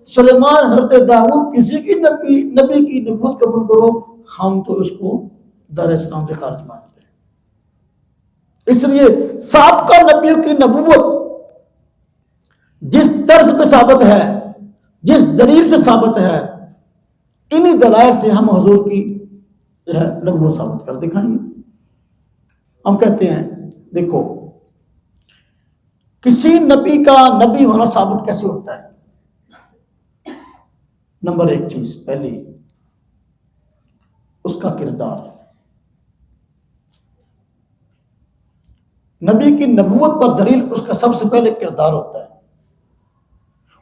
سلیمان، حضرت داؤد، کسی کی نبی کی نبوت کا منکر ہو، ہم تو اس کو دائرہ اسلام سے خارج مانتے ہیں. اس لیے سابقہ نبیوں کی نبوت جس طرز پہ ثابت ہے، جس دلیل سے ثابت ہے، انہی دلائل سے ہم حضور کی جو ہے نبوت ثابت کر دکھائیں گے. ہم کہتے ہیں دیکھو کسی نبی کا نبی ہونا ثابت کیسے ہوتا ہے؟ نمبر ایک چیز پہلی، اس کا کردار. نبی کی نبوت پر دلیل اس کا سب سے پہلے کردار ہوتا ہے.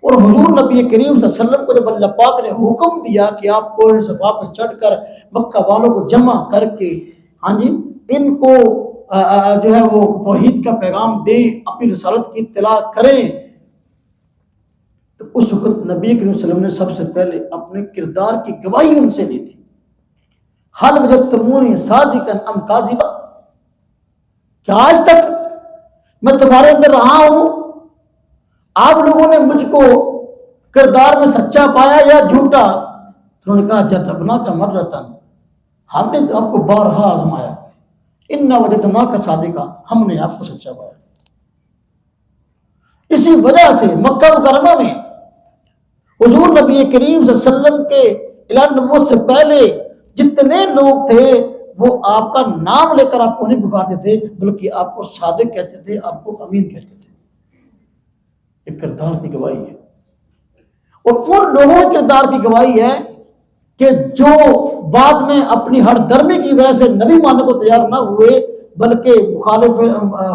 اور حضور نبی کریم صلی اللہ علیہ وسلم کو جب اللہ پاک نے حکم دیا کہ آپ کوہ صفا پہ چڑھ کر مکہ والوں کو جمع کر کے ہاں جی ان کو جو ہے وہ توحید کا پیغام دیں، اپنی رسالت کی اطلاع کریں، تو اس وقت نبی کریم صلی اللہ علیہ وسلم نے سب سے پہلے اپنے کردار کی گواہی ان سے دی تھی. حل وجدتمونی صادقا ام کاذبا، کہ آج تک میں تمہارے اندر رہا ہوں، آپ لوگوں نے مجھ کو کردار میں سچا پایا یا جھوٹا؟ انہوں نے کہا جربناک مرۃ، ہم نے آپ کو بارہا آزمایا، انا وجدناک صادقا، ہم نے آپ کو سچا پایا. اسی وجہ سے مکہ مکرمہ میں حضور نبی کریم صلی اللہ علیہ وسلم کے اعلان نبوت سے پہلے جتنے لوگ تھے وہ آپ کا نام لے کر آپ کو نہیں پکارتے تھے، بلکہ آپ کو صادق کہتے تھے، آپ کو امین کہتے تھے۔ ایک کردار کی گواہی ہے، اور ان لوگوں کے کردار کی گواہی ہے کہ جو بعد میں اپنی ہر درمی کی وجہ سے نبی ماننے کو تیار نہ ہوئے، بلکہ مخالف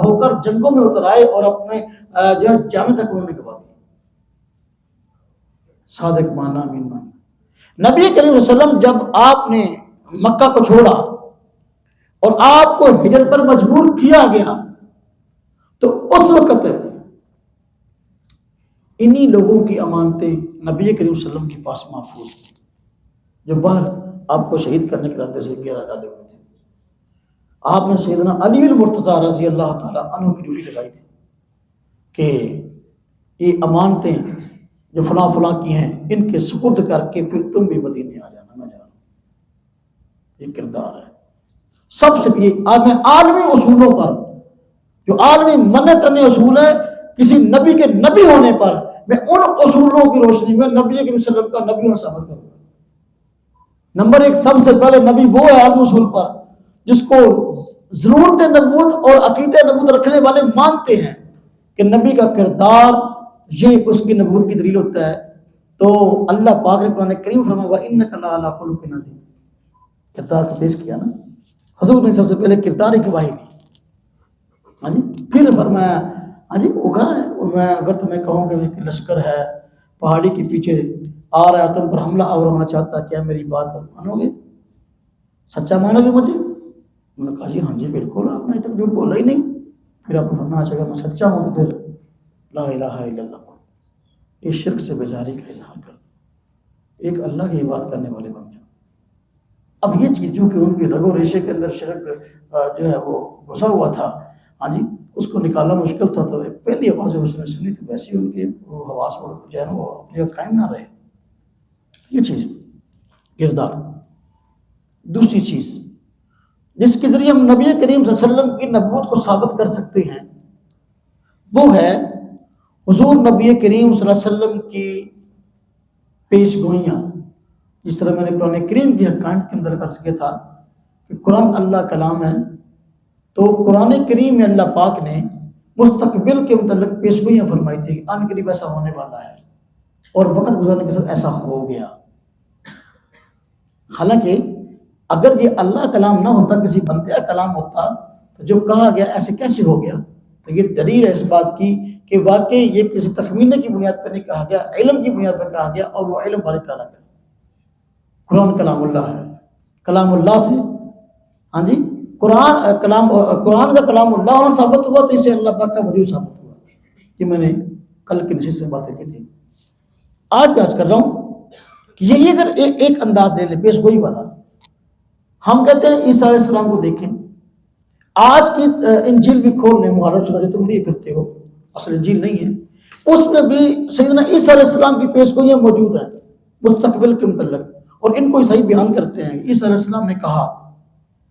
ہو کر جنگوں میں اتر آئے اور اپنے جو ہے جان تک انہوں نے گوا دی۔ صادق مانا، امین مانا۔ نبی کریم صلی اللہ علیہ وسلم جب آپ نے مکہ کو چھوڑا اور آپ کو ہجرت پر مجبور کیا گیا، تو اس وقت انہی لوگوں کی امانتیں نبی کریم صلی اللہ علیہ وسلم کے پاس محفوظ تھیں، جو باہر آپ کو شہید کرنے کے ارادے سے گھیرا ڈالے ہوئے تھے۔ آپ نے سیدنا علی المرتضیٰ رضی اللہ تعالیٰ عنہ کی ڈیوٹی لگائی تھی کہ یہ امانتیں جو فلاں فلاں کی ہیں ان کے سپرد کر کے پھر تم بھی مدینے آ جانا، میں جا رہا ہوں۔ یہ کردار ہے سب سے بھی میں عالمی اصولوں پر، جو عالمی منتنے اصول ہے کسی نبی کے نبی ہونے پر، میں ان اصولوں کی روشنی میں نبی کریم صلی اللہ علیہ وسلم کا نبی ہونا ثابت کروں گا۔ نمبر ایک، سب سے پہلے نبی وہ ہے عالمی اصول پر جس کو ضرورت نبوت اور عقیدہ نبوت رکھنے والے مانتے ہیں کہ نبی کا کردار یہ اس کی نبوت کی دلیل ہوتا ہے۔ تو اللہ پاک نے قرآن کریم فرمایا وَإِنَّكَ لَعَلَىٰ خُلُقٍ عَظِيمٍ، کردار کو پیش کیا نا، حضور نے سب سے پہلے کردار کی گواہی دی۔ ہاں جی، پھر فرمایا ہاں جی وہ گھر ہے، میں اگر تمہیں کہوں کہ لشکر ہے پہاڑی کے پیچھے آ رہا ہے، تم پر حملہ آور ہونا چاہتا، کیا میری بات مانو گے، سچا مانو گے مجھے؟ انہوں نے کہا جی ہاں جی بالکل، آپ نے ابھی تک جھوٹ بولا ہی نہیں۔ پھر آپ نے فرمایا اگر میں سچا ہوں تو پھر لا الہ الا اللہ، اس شرک سے بیزاری کا اظہار کر، ایک اللہ کی بات کرنے والے بن جاؤ۔ اب یہ چیز جو کہ ان کے رگ و ریشے کے اندر شرک جو ہے وہ گھسا ہوا تھا، ہاں جی اس کو نکالنا مشکل تھا، تو پہلی آواز اس نے سنی تو ویسے ان کے وہ حواس جو ہے نا وہ اپنی جگہ قائم نہ رہے۔ یہ چیز کردار۔ دوسری چیز جس کے ذریعے ہم نبی کریم صلی اللہ علیہ وسلم کی نبوت کو ثابت کر سکتے ہیں وہ ہے حضور نبی کریم صلی اللہ علیہ وسلم کی پیش گوئیاں۔ جس طرح میں نے قرآن کریم کی حقانیت کے اندر عرض کیا تھا کہ قرآن اللہ کلام ہے، تو قرآن کریم میں اللہ پاک نے مستقبل کے متعلق پیش گوئیاں فرمائی تھی کہ ان قریب ایسا ہونے والا ہے، اور وقت گزرنے کے ساتھ ایسا ہو گیا۔ حالانکہ اگر یہ اللہ کلام نہ ہوتا، کسی بندے کا کلام ہوتا، تو جو کہا گیا ایسے کیسے ہو گیا؟ تو یہ دلیل ہے اس بات کی کہ واقعی یہ کسی تخمینے کی بنیاد پر نہیں کہا گیا، علم کی بنیاد پر کہا گیا، اور وہ علم باری تعالیٰ کا۔ قرآن کلام اللہ ہے، کلام اللہ سے ہاں جی قرآن کا کلام اللہ ہونا ثابت ہوا، تو اس سے اللہ پاک کا وجود ثابت ہوا، کہ میں نے کل کی نشست میں باتیں کی تھی۔ آج بھی عرض کر رہا ہوں کہ یہی اگر ایک انداز لے لیں پیش گوئی والا، ہم کہتے ہیں عیسیٰ علیہ السلام کو دیکھیں، آج کی انجیل بھی کھول لیں، محرف شدہ جو تم نہیں پھرتے ہو، اصل انجیل نہیں ہے، اس میں بھی سیدنا عیسیٰ علیہ السلام کی پیش گوئیاں موجود ہیں مستقبل کے متعلق، اور ان کو صحیح بیان کرتے ہیں۔ عیسیٰ علیہ السلام نے کہا،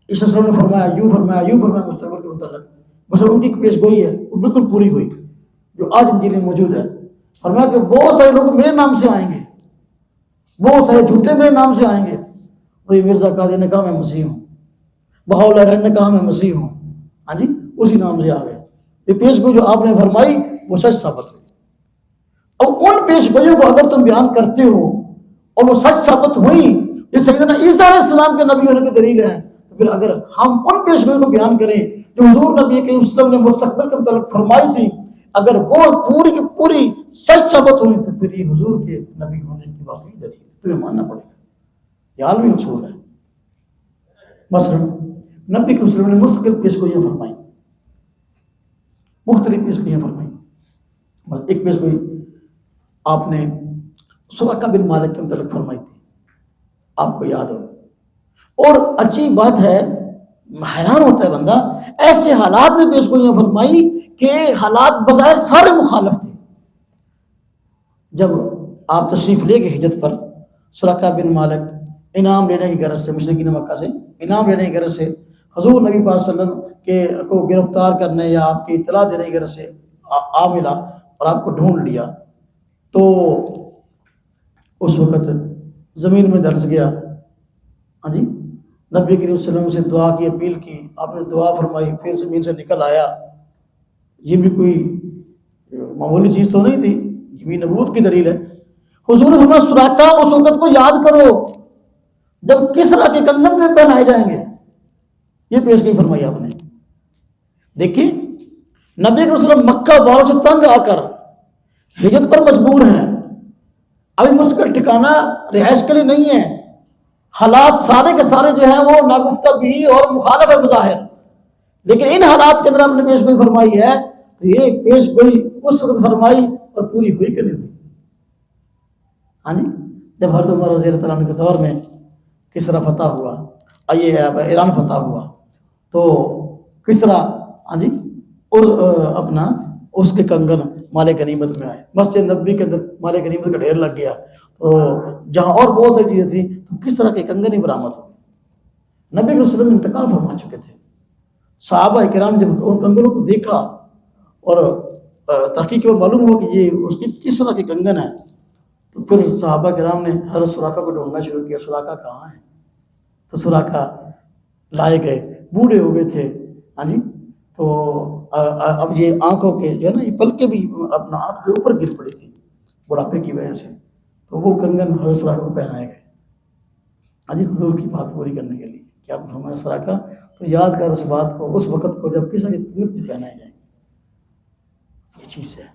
عیسیٰ علیہ السلام نے فرمایا، یوں فرمایا، یوں فرمایا مستقبل کے متعلق، بس ان کی پیش گوئی ہے وہ بالکل پوری ہوئی جو آج انجیل میں موجود ہے۔ فرمایا کہ بہت سارے لوگ میرے نام سے آئیں گے، بہت سارے جھوٹے میرے نام سے آئیں گے۔ وہی مرزا قادری نے کہا میں مسیح ہوں، بہاؤاللہ رحمانی نے کہا میں مسیح ہوں، ہاں جی اسی نام سے آ گئے۔ یہ پیش گوئی جو آپ نے فرمائی وہ سچ ثابت ہوئی۔ اب ان پیش گوئیوں کو اگر تم بیان کرتے ہو اور وہ سچ ثابت ہوئی، یہ سیدنا عیسیٰ علیہ السلام کے نبی ہونے کی دلیل ہے، تو پھر اگر ہم ان پیش گوئیوں کو بیان کریں جو حضور نبی کریم صلی اللہ علیہ وسلم نے مستقبل کے متعلق فرمائی تھی، اگر وہ پوری کی پوری سچ ثابت ہوئی، تو پھر یہ حضور کے نبی ہونے کی واقعی دلیل تمہیں ماننا پڑے گا۔ یہ عالمی اصول ہے۔ مثلا نبی کریم صلی اللہ علیہ وسلم نے مستقل پیش گوئیاں فرمائی، مختلف پیش گوئیاں فرمائی۔ ایک پیش گوئی آپ نے سراقہ بن مالک کے متعلق فرمائی تھی، آپ کو یاد ہو، اور اچھی بات ہے، حیران ہوتا ہے بندہ، ایسے حالات میں پیش گوئیاں فرمائی کہ حالات بظاہر سارے مخالف تھے۔ جب آپ تشریف لے گئے ہجرت پر، سراقہ بن مالک انعام لینے کی غرض سے، مشرکین مکہ سے انعام لینے کی غرض سے حضور نبی پاک صلی اللہ علیہ وسلم کے کو گرفتار کرنے یا آپ کی اطلاع دینے کی غرض سے آ ملا اور آپ کو ڈھونڈ لیا۔ تو اس وقت زمین میں دھنس گیا. ہاں جی، نبی کریم صلی اللہ علیہ وسلم سے دعا کی، اپیل کی، آپ نے دعا فرمائی، پھر زمین سے نکل آیا. یہ بھی کوئی معمولی چیز تو نہیں تھی، یہ بھی نبوت کی دلیل ہے. حضور نے فرمایا سراقہ اس وقت کو یاد کرو جب کسریٰ کے کنگن میں پہنائے جائیں گے. یہ پیشگوئی فرمائی آپ نے. دیکھیے نبی کریم صلی اللہ علیہ وسلم مکہ والوں سے تنگ آ کر ہجرت پر مجبور ہیں. ابھی مستقل ٹھکانہ رہائش کے لیے نہیں ہے. حالات سارے کے سارے جو ہیں وہ ناگفتہ بھی اور مخالف ہے بظاہر، لیکن ان حالات کے اندر آپ نے پیش گوئی فرمائی ہے. تو یہ پیش گوئی اس وقت فرمائی اور پوری ہوئی کہ نہیں ہوئی؟ ہاں جی، جب حضرت عمر رضی اللہ تعالیٰ عنہ کے دور میں کسریٰ فتح ہوا، ایران فتح ہوا، تو کسریٰ ہاں جی اور اپنا اس کے کنگن مال غنیمت میں آئے. مسجد نبوی کے اندر مال غنیمت کا ڈھیر لگ گیا. تو جہاں اور بہت ساری چیزیں تھیں تو کس طرح کے کنگن ہی برآمد ہوئے. نبی صلی اللہ علیہ وسلم انتقال فرما چکے تھے. صحابہ کرام جب ان کنگنوں کو دیکھا اور تحقیق میں معلوم ہوا کہ یہ اس کی کس طرح کے کنگن ہے، تو پھر صحابہ کرام نے حضرت سراقہ کو ڈھونڈنا شروع کیا. سراقہ کہاں ہے؟ تو سراقہ لائے گئے، بوڑھے ہو گئے تھے. ہاں جی، تو اب یہ آنکھوں کے جو ہے نا، یہ پلکیں بھی اپنا آنکھ کے اوپر گر پڑی تھی بڑھاپے کی وجہ سے. تو وہ کنگن حضرت سراقہ کو پہنائے گئے. ہاں جی، حضور کی بات پوری کرنے کے لیے کہ آپ فرمایا سراقہ تو یاد کر اس بات کو، اس وقت کو جب کسی کے کنگن پہنائے جائیں. یہ چیز ہے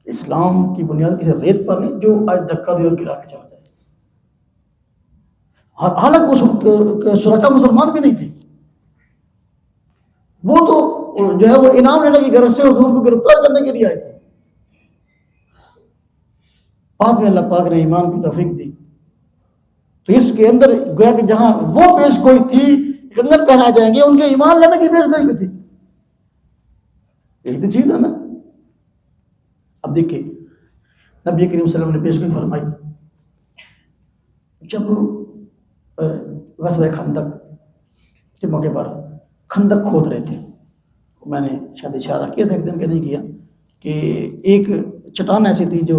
اسلام کی بنیاد کسی ریت پر نہیں جو آج دھکا دے اور گرا کے چلا جائے. حالانکہ اس وقت سراقہ مسلمان بھی نہیں تھی. وہ تو جو ہے وہ انعام لینے کی غرض سے حضور کو گرفتار کرنے کے لیے آئے تھے. بعد میں اللہ پاک نے ایمان کی توفیق دی. تو اس کے اندر گویا کہ جہاں وہ پیش گوئی تھی کنگن پہنائے جائیں گے، ان کے ایمان لینے کی پیش گوئی بھی تھی. یہی تو چیز ہے نا. اب دیکھیں نبی کریم صلی اللہ علیہ وسلم نے پیش گوئی فرمائی. جب غزوہ خندق کے موقع پر خندق کھود رہے تھے، میں نے شاید اشارہ کیا تھا ایک دن کہ نہیں کیا، کہ ایک چٹان ایسی تھی جو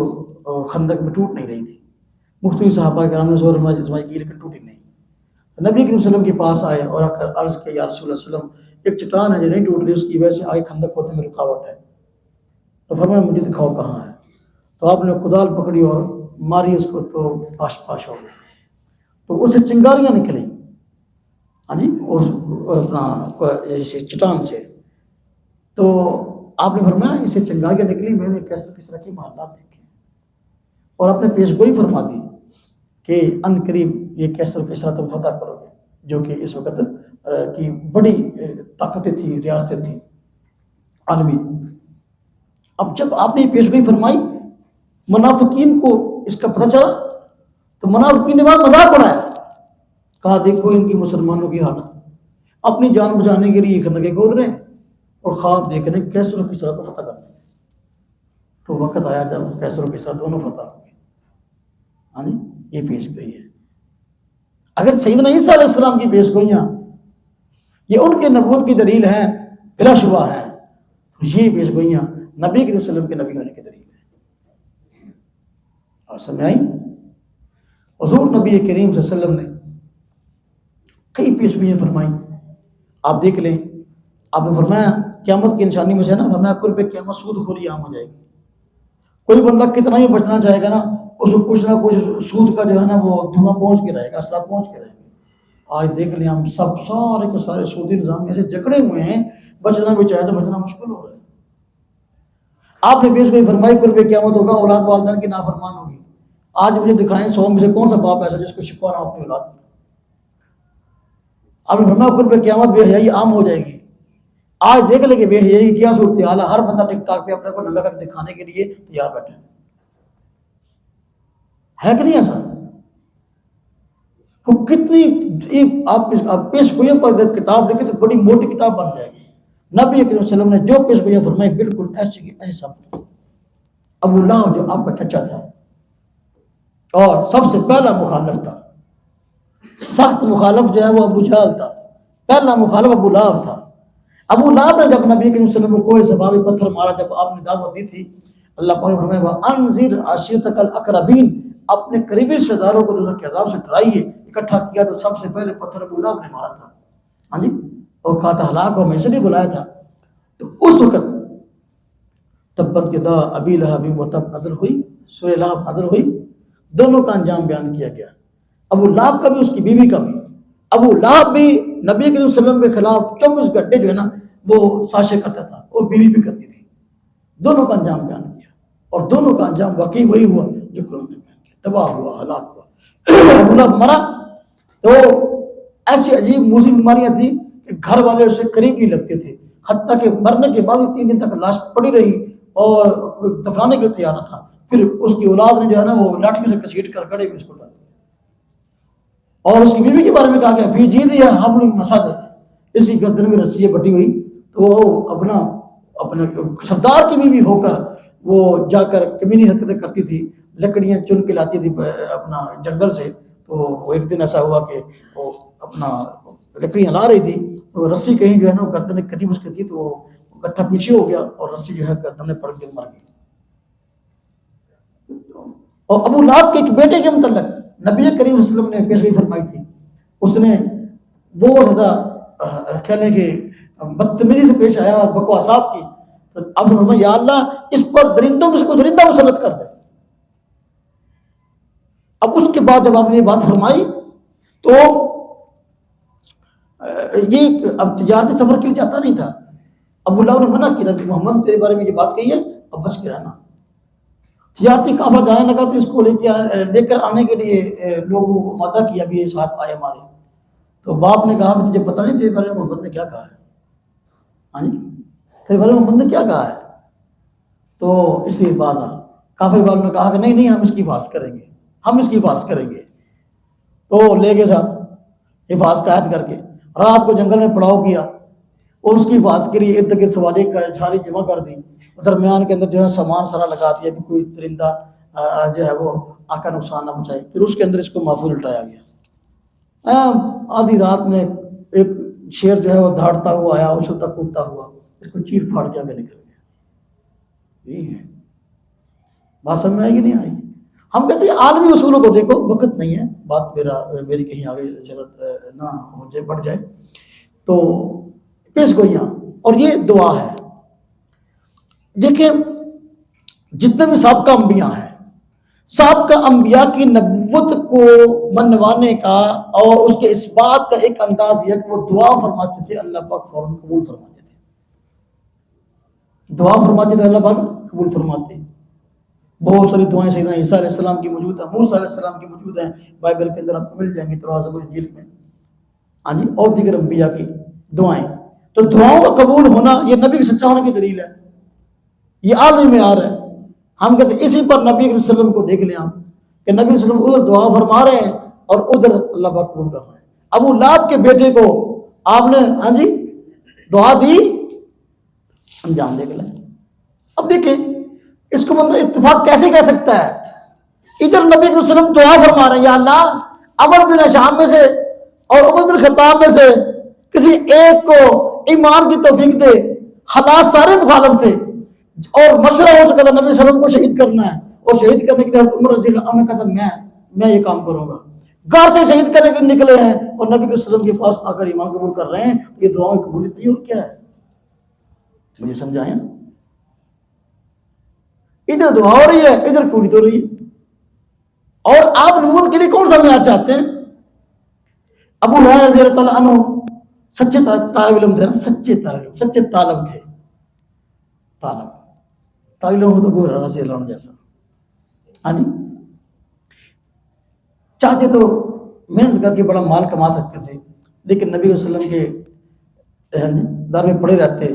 خندق میں ٹوٹ نہیں رہی تھی. مختلف صحابہ کرام نے زور آزمائی کی لیکن ٹوٹی نہیں. نبی کریم صلی اللہ علیہ وسلم کے پاس آئے اور آ کر عرض کیا یا رسول اللہ صلی اللہ علیہ وسلم ایک چٹان ہے جو نہیں ٹوٹ رہی، اس کی وجہ سے آگے خندق کھودنے میں رکاوٹ ہے. تو فرمایا مجھے دکھاؤ کہاں ہے. تو آپ نے کدال پکڑی اور ماری اس کو تو پاش پاش ہو گئی. تو اس سے چنگاریاں نکلیں. ہاں جی، اپنا جیسے چٹان سے. تو آپ نے فرمایا اسے چنگاریاں نکلی. میں نے کس طرح کے محلات دیکھے اور آپ نے پیش گوئی فرما دی کہ ان قریب یہ کس طرح تم فتح کرو گے، جو کہ اس وقت کی بڑی طاقتیں تھیں، ریاستیں تھیں عالمی. اب جب آپ نے یہ پیش گوئی فرمائی، منافقین کو اس کا پتہ چلا تو منافقین نے وہاں مذاق بنایا. کہا دیکھو ان کی مسلمانوں کی حالت، اپنی جان بچانے کے لیے خندقیں کھود رہے ہیں اور خواب دیکھ رہے ہیں کیسر و کسریٰ کو فتح کرنا. تو وقت آیا جب کیسر و کسریٰ دونوں فتح ہو گئے. ہاں جی، یہ پیش گوئی ہے. اگر سیدنا عیسیٰ علیہ السلام کی پیش گوئیاں یہ ان کے نبوت کی دلیل ہیں بلا شبہ ہیں، تو یہ پیش گوئیاں نبی کریم صلی اللہ علیہ وسلم کے نبی ہونے کی دلیل ہے. اور سمجھ آئی؟ حضور نبی کریم صلی اللہ علیہ وسلم نے کئی پیش گوئیاں فرمائیں. آپ دیکھ لیں، آپ نے فرمایا قیامت کی نشانی میں سے نا، فرمایا قرب قیامت سود خوری عام ہو جائے گی. کوئی بندہ کتنا ہی بچنا چاہے گا نا، اس کو کچھ نہ کچھ سود کا جو ہے نا وہ دھواں پہنچ کے رہے گا، اثرات پہنچ کے رہے گا. آج دیکھ لیں ہم سب سارے کے سارے سودی نظام میں ایسے جکڑے ہوئے ہیں، بچنا بھی چاہے تو بچنا مشکل ہو رہا ہے. آپ نے پیش گوئی فرمائی قرب قیامت ہوگا، اولاد والدین کی نافرمان ہوگی. آج مجھے دکھائیں 100 میں سے کون سا باپ ایسا جس کو شکوہ نہ ہو اپنی اولاد. آپ نے فرمایا قرب قیامت بے حیائی عام ہو جائے گی. آج دیکھ لیں کہ بے حیائی کیا صورتحال ہے. ہر بندہ ٹک ٹاک پہ اپنے کو ننگا کر دکھانے کے لیے تیار بیٹھے ہے کہ نہیں ایسا؟ وہ کتنی آپ پیش گوئیوں پر اگر کتاب لکھے تو بڑی موٹی کتاب بن جائے گی. نبی کریم صلی اللہ علیہ وسلم نے جو پیش گوئیاں فرمائی بالکل ایسی کی ایسا. ابو لہب جو آپ کا چچا تھا اور سب سے پہلا مخالف تھا، سخت مخالف جو ہے وہ ابو جہل تھا. پہلا مخالف ابو لہب تھا. ابو لہب نے جب نبی کریم صلی اللہ علیہ وسلم کو کوہ صفا پہ پتھر مارا، جب آپ نے دعوت دی تھی، اللہ پاک نے فرمایا وَأَنذِرْ عَشِيرَتَكَ الْأَقْرَبِينَ، اپنے قریبی رشتہ داروں کو دوزخ کے عذاب سے ڈرائیے. اکٹھا کیا تو سب سے پہلے پتھر ابو لہب نے مارا تھا. ہاں جی، اور کہا تھا ہلاک ہو، میں اسے نہیں بلایا تھا. تو اس وقت تبت یدا ابی لہب وتب نازل ہوئی، سورہ لہب نازل ہوئی. دونوں کا انجام بیان کیا گیا، ابو لہب کا بھی اس کی بیوی کا بھی. ابو لہب بھی نبی کریم صلی اللہ علیہ وسلم کے خلاف 24 گھنٹے جو ہے نا وہ سازشیں کرتا تھا، اور بیوی بھی کرتی تھی. دونوں کا انجام بیان کیا، اور دونوں کا انجام واقعی وہی ہوا جو قرآن نے بیان کیا. تباہ ہوا، ہلاک ہوا. ابو لہب مرا تو ایسی عجیب موذی بیماریاں تھیں کہ گھر والے اسے قریب نہیں لگتے تھے، حتیٰ کہ مرنے کے بعد 3 دن تک لاش پڑی رہی اور دفنانے کے لیے تیار نہ تھا. پھر اس کی اولاد نے جو ہے نا وہ لاٹھیوں سے کسیٹ کر گڑھے میں اس کو ڈال دیا. اور اس کی بیوی کے بارے میں کہا گیا فی جیدہا حبل من مسد، اس کی گردن میں رسی بٹی ہوئی. تو وہ اپنے سردار کی بیوی ہو کر وہ جا کر کمینی حرکتیں کرتی تھی، لکڑیاں چن کے لاتی تھی اپنا جنگل سے. تو ایک دن ایسا ہوا کہ وہ اپنا لکڑیاں لا رہی تھی، تو رسی کہیں جو ہے نا گردن کے قریب اس کے تھی، تو وہ گٹھا پیچھے ہو گیا اور رسی جو ہے گردن میں پڑ کے مر گئی. اور ابو لہب کے ایک بیٹے کے متعلق نبی کریم صلی اللہ علیہ وسلم نے پیشگوئی فرمائی تھی. اس نے بہت زیادہ کہنے کہ بدتمیزی سے پیش آیا اور بکواسات کی. تو اب فرمایا یا اللہ اس پر درندوں میں سے کوئی درندہ مسلط کر دے. اب اس کے بعد جب آپ نے یہ بات فرمائی تو یہ اب تجارتی سفر کے لیے چاہتا نہیں تھا. ابو لہب نے منع کیا تھا کہ محمد تیرے بارے میں یہ بات کہی ہے، اب بچ کے رہنا. تجارتی قافلہ جانے لگا تو اس کو لے کر آنے کے لیے لوگوں کو مادہ کیا بھی یہ ساتھ آئے ہمارے. تو باپ نے کہا تجھے پتہ نہیں تیرے بارے میں محمد نے کیا کہا ہے؟ ہاں جی، تیرے بارے میں محمد نے کیا کہا ہے؟ تو اس لیے باز آ قافلے والوں نے کہا کہ نہیں نہیں ہم اس کی حفاظت کریں گے، ہم اس کی حفاظت کریں گے. تو لے کے ساتھ حفاظت کا عہد کر کے رات کو جنگل میں پڑاؤ کیا اور اس کی حفاظت کے لیے ارد گرد سواری جھاڑی جمع کر دی. درمیان کے اندر جو ہے سامان سارا لگا دیا کہ کوئی درندہ جو ہے وہ آ کر نقصان نہ پہنچائے. پھر اس کے اندر اس کو محفوظ لٹایا گیا. آدھی رات میں ایک شیر جو ہے وہ دھاڑتا ہوا آیا، اچھلتا کودتا ہوا، اس کو چیر پھاڑ کے آگے نکل گیا. یہی ہے بات سمجھ میں آئی کہ نہیں آئی؟ ہم کہتے ہیں عالمی اصولوں کو دیکھو، وقت نہیں ہے، بات میری کہیں آگے ضرورت نہ ہو جائے بڑھ جائے. تو پیش گوئیاں اور یہ دعا ہے. دیکھیں جتنے بھی سابقہ انبیاء ہیں، سابقہ انبیاء کی نبوت کو منوانے کا اور اس کے اس بات کا ایک انداز یہ کہ وہ دعا فرماتے تھے، اللہ پاک فوراً قبول فرماتے تھے. دعا فرماتے تھے، اللہ پاک قبول فرماتے. بہت ساری دعائیں سیدنا عیسیٰ علیہ السلام کی موجود ہیں، موسیٰ علیہ السلام کی موجود ہیں، بائبل کے اندر آپ کو مل جائیں گی تورات و انجیل میں. ہاں جی، اور دیگر انبیاء کی دعائیں. تو دعاؤں کا قبول ہونا یہ نبی کے سچا ہونے کی دلیل ہے، یہ عالمی معیار ہے. ہم کہتے ہیں اسی پر نبی صلی اللہ علیہ وسلم کو دیکھ لیں آپ کہ نبی صلی اللہ علیہ وسلم ادھر دعا فرما رہے ہیں اور ادھر اللہ پاک قبول کر رہے ہیں. ابو لہب کے بیٹے کو آپ نے ہاں جی دعا دی، انجام دیکھ لیں. اب دیکھیں اس کو بندہ اتفاق کیسے کہہ سکتا ہے؟ ادھر نبی صلی اللہ علیہ وسلم دعا فرما رہے ہیں یا اللہ عمر بن شام میں سے اور عمر بن خطاب میں سے کسی ایک کو ایمان کی توفیق دے. حالات سارے مخالف تھے اور مشورہ ہو چکا تھا نبی صلی اللہ علیہ وسلم کو شہید کرنا ہے، اور شہید کرنے کے لیے عمر رضی اللہ عنہ کہتا میں یہ کام کروں گا. گھر سے شہید کرنے کے نکلے ہیں اور نبی صلی اللہ علیہ وسلم کے پاس آ کر ایمان قبول کر رہے ہیں. یہ دعاؤں کی قبولیت نہیں. اور کیا ہے مجھے سمجھائیں؟ ادھر دعا ہو رہی ہے، ادھر قبولیت ہو رہی ہے. اور آپ نبوت کے لیے کون سا معیار چاہتے ہیں؟ ابو لہب رضی اللہ تعالیٰ عنہ سچے طالب علم تھے نا، سچے طالب تھے. طالب علم ہو تو ابو ہریرہ رضی اللہ عنہ جیسا. ہاں جی، چاہتے تو محنت کر کے بڑا مال کما سکتے تھے، لیکن نبی صلی اللہ علیہ وسلم کے در میں پڑے رہتے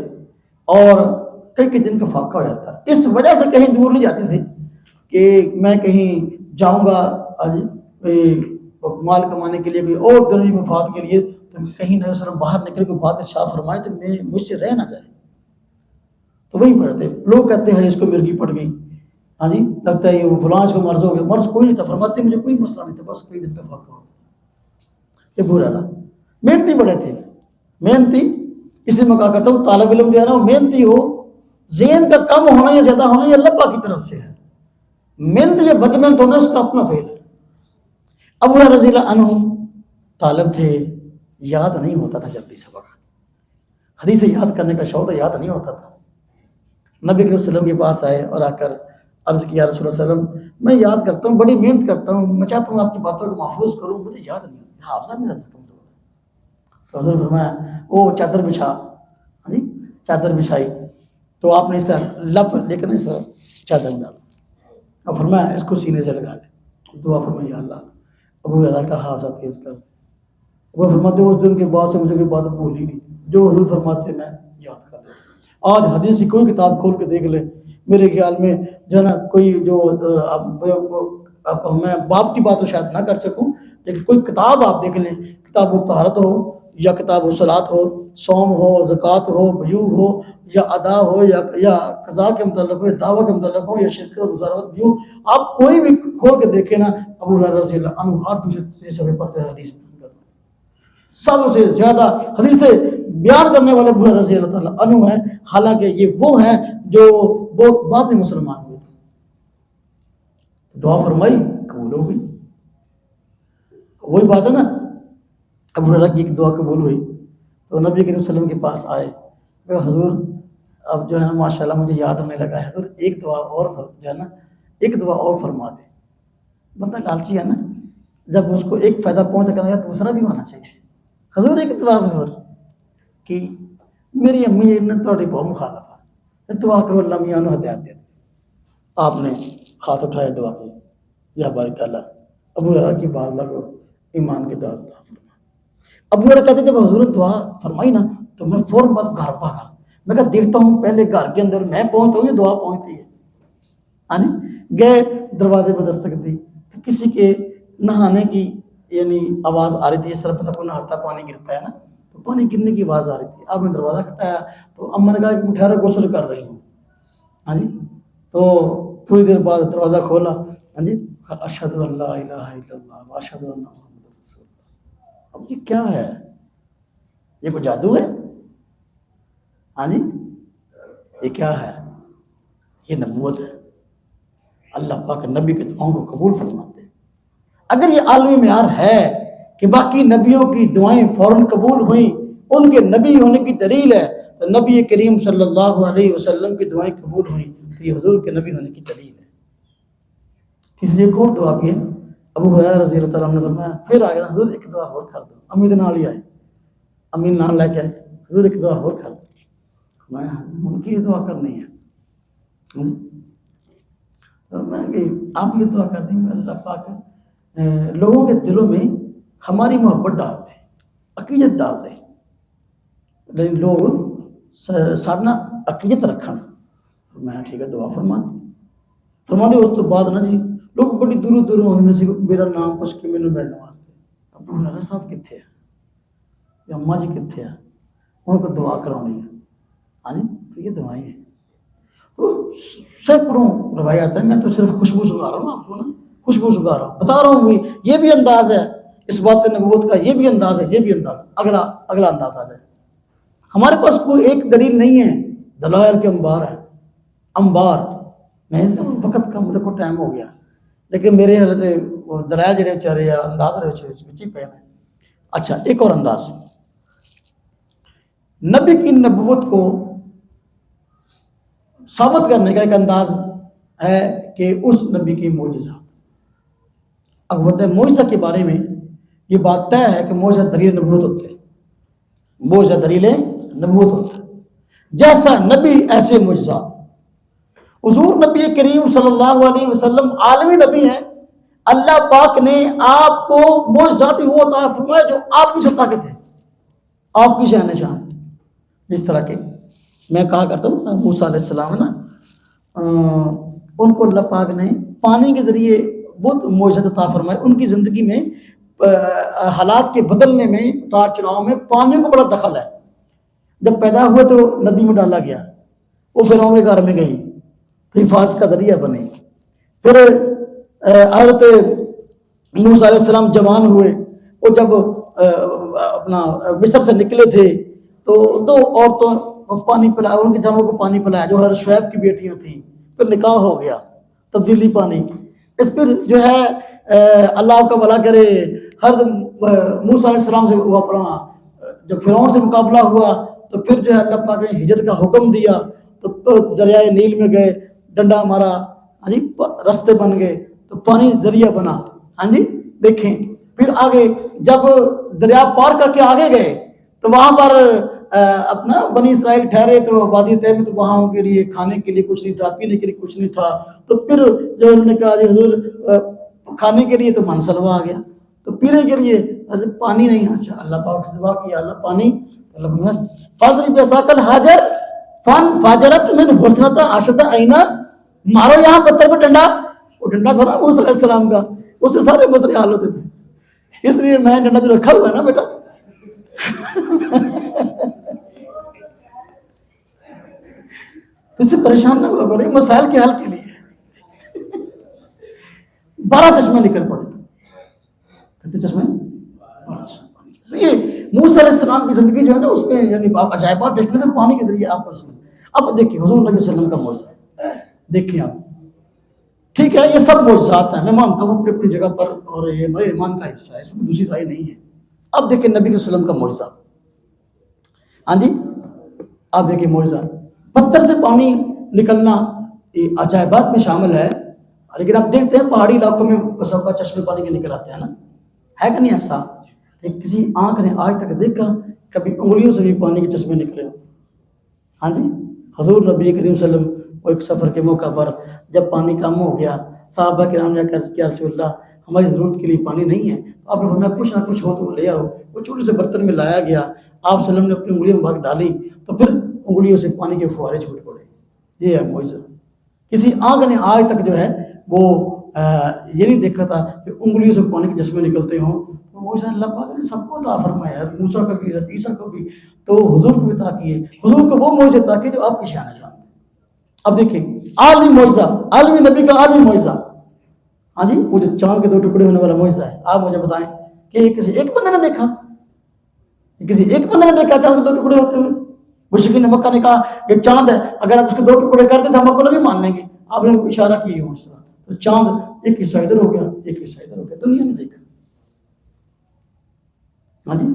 اور کئی دن کا فاقہ ہو جاتا. اس وجہ سے کہیں دور نہیں جاتے تھے کہ میں کہیں جاؤں گا مال کمانے کے لیے بھی اور دنیا مفاد کے لیے، تو کہیں نبی صلی اللہ علیہ وسلم باہر نکل کے بات ارشاد فرمائے تو مجھ سے رہ نہ جائے. تو وہی پڑھتے. لوگ کہتے ہیں اس کو مرغی پڑ گئی، ہاں جی لگتا ہے یہ فلاں کو مرض ہو گیا. مرض کوئی نہیں تھا، فرماتے مجھے کوئی مسئلہ نہیں تھا، بس کئی دن کا فاقہ ہو گیا. یہ برا رہا. محنتی بڑے تھے، محنتی. اس لیے میں کہا کرتا ہوں طالب علم جو ہے نا وہ محنتی ہو. ذہن کا کم ہونا یا زیادہ ہونا یہ اللہ پاک کی طرف سے ہے. محنت یا بد محنت ہونا اس کا اپنا فعل ہے. ابو ہریرہ رضی اللہ عنہ طالب تھے، یاد نہیں ہوتا تھا جلدی سبق، حدیث یاد کرنے کا شوق یاد نہیں ہوتا تھا. نبی کریم صلی اللہ علیہ وسلم کے پاس آئے اور آ کر عرض کیا رسول اللہ صلی اللہ علیہ وسلم میں یاد کرتا ہوں، بڑی محنت کرتا ہوں، میں چاہتا ہوں آپ کی باتوں کو محفوظ کروں، مجھے یاد نہیں ہوتی، حافظہ میرا کمزور ہے. تو حضرت فرمایا وہ چادر بچھا. ہاں جی، چادر بچھائی تو آپ نے اس طرح لپ لیکن اس طرح چادر ڈالا اور فرمایا اس کو سینے سے لگا لے. دعا فرمایا یا اللہ ابو ہریرہ کا حافظہ تیز کر. وہ فرماتے اس دن کے بعد سے مجھے کوئی بات بھولی نہیں، جو حضور فرماتے میں یاد کر لوں. آج حدیث کی کوئی کتاب کھول کے دیکھ لیں، میرے خیال میں جو ہے نا کوئی جو میں باپ کی بات تو شاید نہ کر سکوں، لیکن کوئی کتاب آپ دیکھ لیں، کتاب و طہارت ہو یا کتاب و صلاۃ ہو، صوم ہو، زکوٰۃ ہو، بیوع ہو یا ادا ہو یا قضاء کے متعلق ہو یا دعویٰ کے متعلق ہو یا شرک اور مزارعت بھی ہو، آپ کوئی بھی کھول کے دیکھیں نا، ابو ہریرہ رضی اللہ عنہ ہر دوسرے صفحے پر حدیث بیان کرتے ہیں. سب سے زیادہ حدیثیں بیان کرنے والے ابو ہریرہ رضی اللہ تعالیٰ عنہ ہیں، حالانکہ یہ وہ ہیں جو بہت بعد میں مسلمان ہوئے تھے. دعا فرمائی قبول ہو گئی. وہی بات ہے نا، ابو ہریرہ کی ایک دعا قبول ہوئی تو نبی کریم صلی اللہ علیہ وسلم کے پاس آئے کہ حضور اب جو ہے نا ماشاءاللہ مجھے یاد ہونے لگا ہے، حضور ایک دعا اور جو ہے نا ایک دعا اور فرما دے. بندہ لالچی ہے نا، جب اس کو ایک فائدہ پہنچ جائے گا دوسرا بھی ہونا چاہیے. حضور ایک دعا اور کہ میری امی نے تھوڑی بہت مخالف ہے، دعا کرو اللہ میاں انہوں ہدایت دے دے. آپ نے ہاتھ اٹھائے دعا کی، یا باری تعالیٰ ابو ہریرہ کی والدہ کو ایمان کی دعوت عطا فرما. ابو ہریرہ کہتے جب حضور نے دعا فرمائی نا تو میں فوراً بعد گھر بھاگا. میں کہا دیکھتا ہوں پہلے گھر کے اندر میں پہنچتا ہوں یہ دعا پہنچتی ہے. ہاں جی، گئے دروازے پہ دستک دی، کسی کے نہانے کی یعنی آواز آ رہی تھی، اس طرح پتہ کو نہاتا پانی گرتا ہے نا، تو پانی گرنے کی آواز آ رہی تھی. آپ نے دروازہ کھٹایا تو اما نے کہا کہ مٹھہرو غسل کر رہی ہوں. ہاں جی، تو تھوڑی دیر بعد دروازہ کھولا. ہاں جی، اشہد ان لا الہ الا اللہ واشہد ان محمد رسول اللہ. اب یہ کیا ہے؟ یہ کوئی جادو ہے؟ ہاں جی، یہ کیا ہے؟ یہ نبوت ہے. اللہ پاک نبی کے دعاؤں کو قبول فرماتے ہیں. اگر یہ عالمی معیار ہے کہ باقی نبیوں کی دعائیں فوراً قبول ہوئیں، ان کے نبی ہونے کی دلیل ہے، تو نبی کریم صلی اللہ علیہ وسلم کی دعائیں قبول ہوئیں تو یہ حضور کے نبی ہونے کی دلیل ہے. تیسری ایک اور دعا بھی ہے. ابو ہریرہ رضی اللہ تعالیٰ عنہ نے فرمایا پھر آ گیا حضور ایک دعا اور کر دو. امی دے نال ہی آئے، امی نال لے کے آئے، حضور ایک دعا اور کر دو. میں ان کی دعا کرنی ہے. میں کہ آپ یہ دعا کر دیں اللہ پاک لوگوں کے دلوں میں ہماری محبت ڈال دیں، عقیدت ڈال دیں، لیکن لوگ سارنا عقیدت رکھن. میں ٹھیک ہے دعا فرما دے. اس تو بعد نا جی لوگ بڑی دوروں دوروں آدھے سے میرا نام پوچھ کے میرے ملنے واسطے ابو ہریرہ صاحب کتنے ہیں یا اماں جی کتنے ہیں، ان کو دعا کرانی ہے. ہاں جی، تو یہ دعائیں ہیں. تو سینکڑوں روایات ہیں، میں تو صرف خوشبو سگا رہا ہوں آپ کو نا، خوشبو سگا رہا ہوں، بتا رہا ہوں یہ بھی انداز ہے اس بات نبوت کا، یہ بھی انداز ہے، یہ بھی انداز ہے. اگلا انداز آ جائے. ہمارے پاس کوئی ایک دلیل نہیں ہے، دلائل کے انبار ہیں. انبار میں وقت کا مجھے کو ٹائم ہو گیا، لیکن میرے حالت دلائل جڑے چارے یا انداز رہے پہ ہیں. اچھا ایک اور انداز، نبی کی نبوت کو ثابت کرنے کا ایک انداز ہے کہ اس نبی کی معجزات. اگر معجزہ کے بارے میں یہ بات طے ہے کہ معجزہ دلیل نبوت ہوتے ہیں، معجزہ دلیل نبوت ہوتا ہے. جیسا نبی ایسے معجزات. حضور نبی کریم صلی اللہ علیہ وسلم عالمی نبی ہیں. اللہ پاک نے آپ کو معجزات وہ عطا فرمایا جو عالمی سطح کے تھے، آپ کی شان نشان. اس طرح کے میں کہا کرتا ہوں موسیٰ علیہ السلام نا، ان کو اللہ پاک نے پانی کے ذریعے بہت معجزات عطا فرمائے. ان کی زندگی میں حالات کے بدلنے میں، اتار چڑھاؤ میں پانی کو بڑا دخل ہے. جب پیدا ہوا تو ندی میں ڈالا گیا، وہ فرعون کے گھر میں گئی، حفاظت کا ذریعہ بنے. پھر حضرت موسیٰ علیہ السلام جوان ہوئے، وہ جب اپنا مصر سے نکلے تھے تو دو عورتوں پانی پلایا، ان کے جانوروں کو پانی پلایا جو حضرت شعیب کی بیٹیاں تھیں. پھر نکاح ہو گیا، تبدیلی پانی. اس پھر جو ہے اللہ آپ کا بھلا کرے، حضرت موسیٰ علیہ السلام سے وہ اپنا جب فرعون سے مقابلہ ہوا تو پھر جو ہے اللہ پاک نے ہجرت کا حکم دیا تو دریائے نیل میں گئے، ڈنڈا مارا، ہاں جی رستے بن گئے تو پانی ذریعہ بنا. ہاں جی دیکھیں پھر آگے جب دریا پار کر کے آگے گئے تو وہاں پر اپنا بنی اسرائیل ٹھہرے تو وادی طے میں، تو وہاں ان کے لیے کھانے کے لیے کچھ نہیں تھا، پینے کے لیے کچھ نہیں تھا. تو پھر جو انہوں نے کہا جی حضور کھانے کے لیے تو من سلوا آ گیا، تو پینے کے لیے پانی نہیں. اچھا اللہ پاک سے دعا کیا اللہ پانی، فضل بساکل حاجر فن فاجرت من حسنت اشد عینا، مارو یہاں پتھر پہ ڈنڈا. وہ ڈنڈا تھا نا موسیٰ علیہ السلام کا، اس سے سارے مسئلے حل ہوتے تھے. اس لیے میں ڈنڈا جو رکھا ہوا ہے نا بیٹا تو اس سے پریشان نہ ہوا کرو، مسائل کے حل کے لیے 12 چشمے نکل پڑے. کتنے چشمے؟ 12 چشمے. تو یہ موسیٰ علیہ السلام کی زندگی جو ہے نا اس میں یعنی آپ عجائبات دیکھیں تو پانی کے ذریعے آپ پر سمجھ. اب دیکھیں حضور نبی صلی اللہ علیہ وسلم کا معجزہ دیکھیں آپ. ٹھیک ہے یہ سب معجزات ہیں، میں مانتا ہوں اپنی اپنی جگہ پر، اور یہ ہمارے ایمان کا حصہ ہے، اس میں دوسری رائے نہیں ہے. اب دیکھیں نبی صلی اللہ علیہ وسلم کا معجزہ. ہاں جی آپ دیکھیں معجزہ، پتھر سے پانی نکلنا یہ عجائبات میں شامل ہے. لیکن آپ دیکھتے ہیں پہاڑی علاقوں میں بس اوقات چشمے پانی کے نکل آتے ہیں نا، ہے کہ نہیں ایسا؟ کسی آنکھ نے آج تک دیکھا کبھی انگلیوں سے بھی پانی کے چشمے نکلے ہو؟ ہاں جی حضور نبی کریم صلی اللہ علیہ وسلم وہ ایک سفر کے موقع پر جب پانی کم ہو گیا، صحابہ کرام نے عرض کیا رسول اللہ ہماری ضرورت کے لیے پانی نہیں ہے. آپ نے فرمایا کچھ نہ کچھ ہو تو لے آؤ. وہ چھوٹے سے برتن میں لایا گیا، آپ صلی اللہ علیہ وسلم نے اپنی انگلیوں میں بھاگ ڈالی تو پھر انگلیوں سے پانی کے فوارے چھوٹ پڑے. یہ ہے معجزہ. کسی آنکھ نے آج تک جو ہے وہ یہ نہیں دیکھا تھا کہ انگلیوں سے پانی کے چشمے نکلتے ہوں. معجزہ اللہ پاک نے سب کو عطا فرمایا ہے، موسیٰ کو بھی، عیسیٰ کو بھی، تو حضور کو بھی عطا کیے. حضور کو وہ معجزے عطا کیے جو آپ کی شان شان. اب دیکھیں عالمی معجزہ، عالمی نبی کا عالمی معجزہ. ہاں جی وہ جو چاند کے 2 ٹکڑے ہونے والا معجزہ ہے، آپ مجھے بتائیں کہ کسی ایک بندے نے دیکھا؟ کسی ایک بندے نے دیکھا چاند کے 2 ٹکڑے ہوتے ہوئے؟ مشرکین مکہ نے کہا یہ چاند ہے، اگر آپ اس کے 2 ٹکڑے کر دیں تو ہم آپ کو نبی مان لیں گے. آپ نے اشارہ کیا اس طرح تو چاند ایک حصہ ادھر ہو گیا، ایک حصہ ادھر ہو گیا. دنیا نے دیکھا. ہاں جی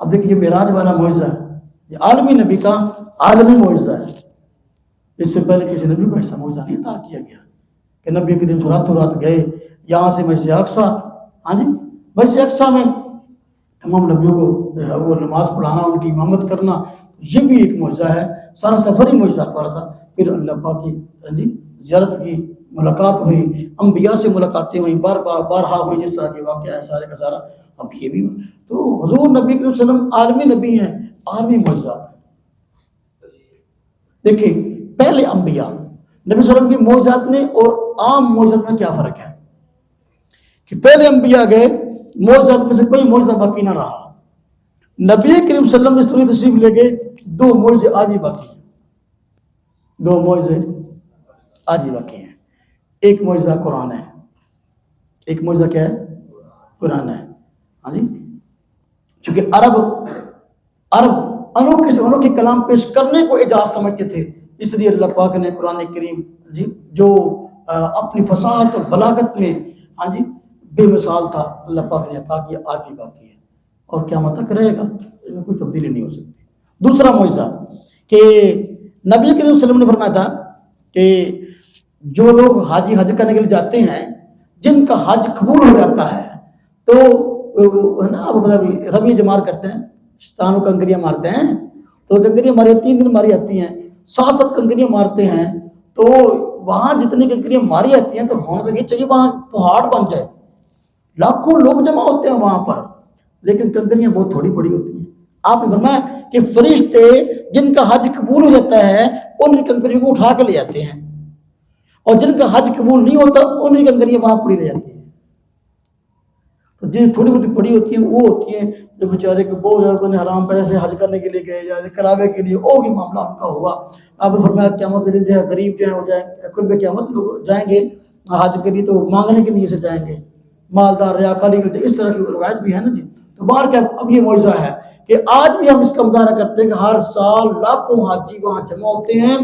اب دیکھیں یہ معراج والا معجزہ ہے، یہ عالمی نبی کا عالمی معجزہ ہے. اس سے پہلے کسی نبی کو ایسا معجزہ نہیں عطا کیا گیا کہ نبی کریم راتوں رات گئے یہاں سے مسجد اقصی. ہاں جی مسجد اقصی میں تمام نبیوں کو وہ نماز پڑھانا، ان کی امامت کرنا، یہ بھی ایک معجزہ ہے. سارا سفر ہی معجزات والا تھا. پھر اللہ پاک کی زیارت کی، ملاقات ہوئی، انبیاء سے ملاقاتیں ہوئیں، بارہا ہوئی، جس طرح کے واقعہ ہے سارے کا سارا. اب یہ بھی تو حضور نبی کریم صلی اللہ علیہ وسلم عالمی نبی ہیں، عالمی معجزات. دیکھیں پہلے انبیاء نبی صلی اللہ علیہ وسلم کی معجزات میں اور عام معجزات میں کیا فرق ہے کہ پہلے انبیاء گئے، معجزات میں سے کوئی معجزہ باقی نہ رہا. نبی کریم صلی اللہ علیہ وسلم اس دنیا تشریف لے گئے، 2 معجزے آج بھی باقی ہیں. 2 معجزے آج بھی باقی ہیں. ایک معجزہ قرآن ہے. ایک معجزہ کیا ہے؟ قرآن ہے. ہاں جی چونکہ عرب انوکھے سے انوکھے کلام پیش کرنے کو اعجاز سمجھتے تھے، اس لیے اللہ پاک نے قرآن کریم جو اپنی فصاحت اور بلاغت میں ہاں جی بے مثال تھا، اللہ پاک نے عطا کیا، آج بھی باقی ہے اور قیامت تک رہے گا، اس میں کوئی تبدیلی نہیں ہو سکتی. دوسرا معجزہ کہ نبی کریم صلی اللہ علیہ وسلم نے فرمایا تھا کہ جو لوگ حج کرنے کے لیے جاتے ہیں، جن کا حج قبول ہو جاتا ہے تو ہے نا آپ رمی جمار کرتے ہیں، شیطانوں کنکریاں مارتے ہیں، تو کنکریاں ماری 3 دن ماری جاتی ہیں، 7 کنکریاں مارتے ہیں. تو وہاں جتنی کنکریاں ماری جاتی ہیں تو ہونا تو یہ چاہیے وہاں پہاڑ بن جائے، لاکھوں لوگ جمع ہوتے ہیں وہاں پر، لیکن کنکریاں بہت تھوڑی بڑی ہوتی ہیں. آپ نے فرمایا کہ فرشتے جن کا حج قبول ہو جاتا ہے ان کی کنکریوں کو اٹھا کے لے جاتے ہیں، اور جن کا حج قبول نہیں ہوتا ان کی کنکریاں وہاں پڑی رہ جاتی ہیں. تو جن تھوڑی بہت پڑی ہوتی ہیں وہ ہوتی ہیں جو بیچارے کو بہت زیادہ نے حرام پیسے سے حج کرنے کے لیے گئے یا کراوے کے لیے، وہ بھی معاملہ ان کا ہوا. آپ نے فرمایا قیامت کے دن جو ہے غریب جو ہے وہ جائیں قرب قیامت لوگ جائیں گے حج کے لیے تو مانگنے کے لیے سے جائیں گے، مالدار ریاکاری کے لیے، اس طرح کی روایت بھی ہے نا جی. تو باہر کیا اب یہ معجزہ ہے کہ آج بھی ہم اس کا مظاہرہ کرتے ہیں کہ ہر سال لاکھوں حاجی وہاں جمع ہوتے ہیں،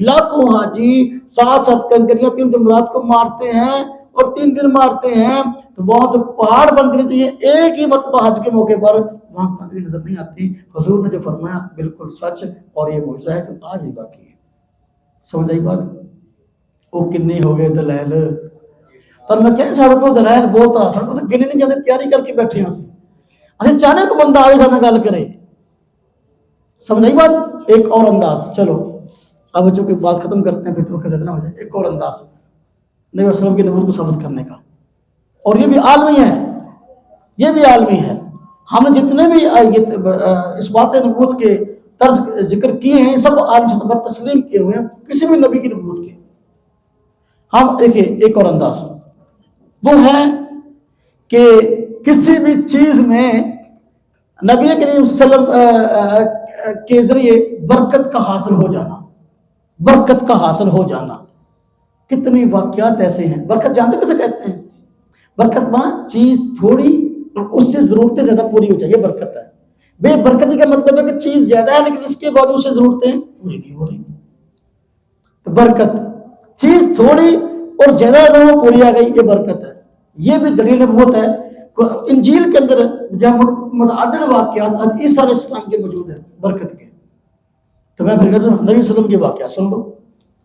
لاکھوں حاجی 7 کنکریاں 3 جمرات کو مارتے ہیں اور 3 دن مارتے ہیں، تو وہاں تو پہاڑ بن کے چاہیے، ایک ہی مرتبہ حج کے موقع پر وہاں کنکری نظر نہیں آتی۔ حضور نے جو فرمایا بالکل سچ، اور یہ معجزہ ہے جو آج بھی باقی ہے۔ سمجھ آئی بات؟ وہ کنے ہو گئے دلائل، پر میں کہیں ساڑھے کو دلائل بہت آ ساڑھے کو تو گنے نہیں جاتے، تیاری کر کے بیٹھے ہیں اسی چاہنے کو بندہ آوے ساتھ گل کرے۔ سمجھ آئی بات؟ ایک اور انداز، چلو اب چونکہ بات ختم کرتے ہیں پھر وقت زیادہ نہ ہو جائے، ایک اور انداز نبی علیہ السلام کی نبوت کو ثابت کرنے کا، اور یہ بھی عالمی ہے، یہ بھی عالمی ہے۔ ہم نے جتنے بھی اس بات نبوت کے طرز ذکر کیے ہیں سب عالم سطح پر تسلیم کیے ہوئے ہیں کسی بھی نبی کی نبوت کے۔ ہم دیکھیں ایک اور انداز وہ ہے کہ کسی بھی چیز میں نبی کریم صلی اللہ علیہ وسلم کے ذریعے برکت کا حاصل ہو جانا، برکت کا حاصل ہو جانا۔ کتنی واقعات ایسے ہیں، برکت جانتے کیسے کہتے ہیں؟ برکت مانا چیز تھوڑی اور اس سے ضرورتیں زیادہ پوری ہو جائے، یہ برکت ہے۔ بے برکتی کا مطلب ہے کہ چیز زیادہ ہے لیکن اس کے بعد اس سے ضرورتیں پوری نہیں ہو رہی۔ تو برکت چیز تھوڑی اور زیادہ لوگوں پوری آ گئی، یہ برکت ہے۔ یہ بھی دلیل نبوت ہے۔ انجیل کے اندر متعدد واقعات عیسیٰ علیہ السلام کے موجود ہیں برکت کے۔ تو میں پھر کہتا ہوں نبی صلی اللہ علیہ وسلم کے واقعات سن لو۔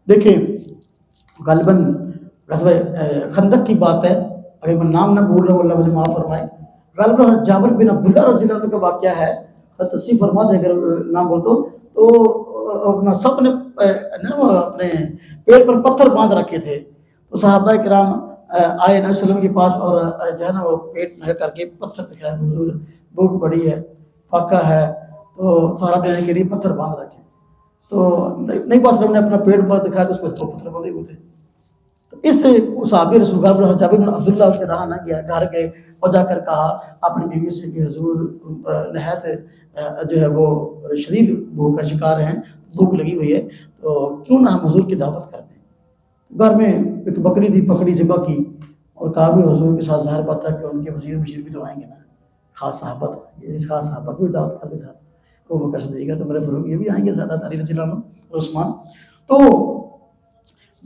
دیکھیں غالباً غزوہ خندق کی بات ہے، اگر میں نام نہ بھول رہا ہوں اللہ مجھے معاف فرمائے، غالباً جابر بن عبداللہ رضی اللہ عنہ کا واقعہ ہے، تصحیح فرما دے اگر نام بول تو اپنا سب نے اپنے پیٹ پر پتھر باندھ رکھے تھے، تو صحابہ کرام آئے نبی صلی اللہ علیہ وسلم کے پاس اور جو ہے نا وہ پیٹ میں کر کے پتھر دکھایا، حضور بھوک بڑی ہے، فاقہ ہے، تو سارا دینے کے لیے پتھر باندھ رکھے۔ تو نبی پاک صلی اللہ علیہ وسلم نے اپنا پیٹ پر دکھایا تو اس پہ 2 پتھر بندے ہوئے تھے۔ تو اس سے صحابی رسول اللہ جابر بن عبداللہ سے رہا نہ گیا، گھر گئے اور جا کر کہا اپنی بیوی سے کہ حضور نہایت جو ہے وہ شدید بھوک کا شکار ہیں، بھوک لگی ہوئی ہے، تو کیوں نہ ہم حضور کی دعوت کر دیں۔ گھر میں ایک بکری تھی، پکڑی ذبح کی اور کہا بھی حضور کے ساتھ ظاہر بات ہے کہ ان کے وزیر مشیر بھی تو آئیں گے نا، خاص صحابہ تو آئیں گے، اس خاص صحابہ کی بھی دعوت کر دے ساتھ، وہ بکر صدیقہ تو میرے فروغ یہ بھی آئیں گے، سادات علی رضی اللہ عنہ اور عثمان۔ تو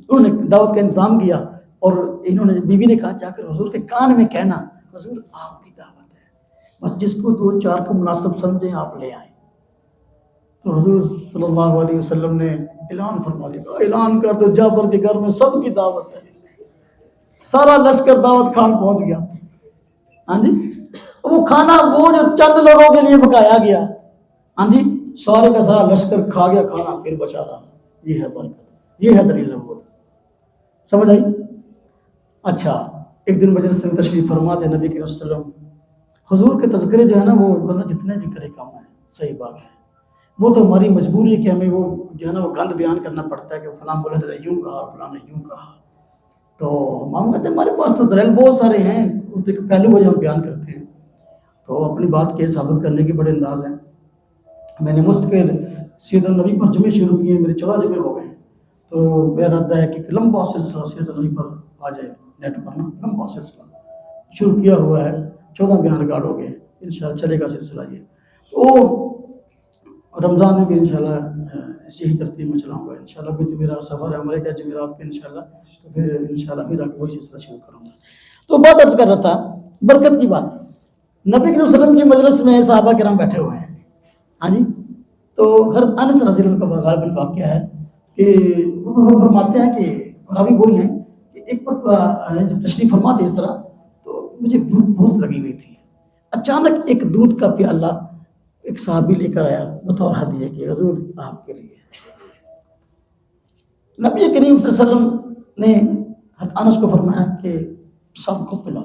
انہوں نے دعوت کا انتظام کیا اور انہوں نے بیوی نے کہا جا کر حضور کے کان میں کہنا حضور آپ کی دعوت ہے، بس جس کو 2-4 کو مناسب سمجھیں آپ لے آئیں۔ تو حضور صلی اللہ علیہ وسلم نے اعلان فرما دیا، اعلان کر دو جابر کے گھر میں سب کی دعوت ہے۔ سارا لشکر دعوت خان پہنچ گیا۔ ہاں جی، وہ کھانا وہ جو چند لوگوں کے لیے پکایا گیا، ہاں جی، سارے کا سارا لشکر کھا گیا کھانا، پھر بچا رہا۔ یہ ہے برکت، یہ ہے دلیل نبوت۔ سمجھ آئی؟ اچھا، ایک دن مجلس میں تشریف فرما تھے نبی کریم صلی اللہ علیہ وسلم، حضور کے تذکرے جو ہے نا وہ بندہ جتنے بھی کرے کام ہے، صحیح بات ہے، وہ تو ہماری مجبوری ہے کہ ہمیں وہ جو ہے نا وہ گند بیان کرنا پڑتا ہے کہ فلاں مولد نے یوں کہا فلاں نے یوں کہا۔ تو ہم کہتے ہیں ہمارے پاس تو دلیل بہت سارے ہیں، ایک پہلو کو ہم بیان کرتے ہیں، تو اپنی بات کے ثابت کرنے کے بڑے انداز ہیں۔ میں نے مستقل سیرت النبی پر جمعے شروع کیے، میرے 14 جمعے ہو گئے ہیں، تو میرا ردہ ہے کہ لمبا سلسلہ سیرت النبی پر آ جائے نیٹ پر نا، لمبا سلسلہ شروع کیا ہوا ہے، 14 بیان ریکارڈ ہو گئے ہیں، انشاءاللہ چلے گا سلسلہ یہ۔ تو رمضان میں بھی انشاءاللہ اسی ہی ترتیب میں چلاؤں گا انشاءاللہ، بھی تو میرا سفر ہے عمرے کا جمعرات کا انشاءاللہ، تو پھر انشاءاللہ پھر آگے وہی سلسلہ شروع کروں گا۔ تو بات عرض کر رہا تھا برکت کی بات، نبی کریم صلی اللہ علیہ وسلم کی مجلس میں صحابہ کرام بیٹھے ہوئے ہیں، ہاں جی، تو حضرت انس رضی اللہ عنہ کا غالباً واقعہ ہے کہ وہ فرماتے ہیں کہ راوی وہی ہیں کہ ایک پر جب تشریف فرماتے اس طرح تو مجھے بھوک بہت لگی ہوئی تھی، اچانک ایک دودھ کا پیالہ ایک صحابی لے کر آیا بطور ہدیہ کہ حضور آپ کے لیے۔ نبی کریم صلی اللہ علیہ وسلم نے حضرت انس کو فرمایا کہ سب کو پلاؤ۔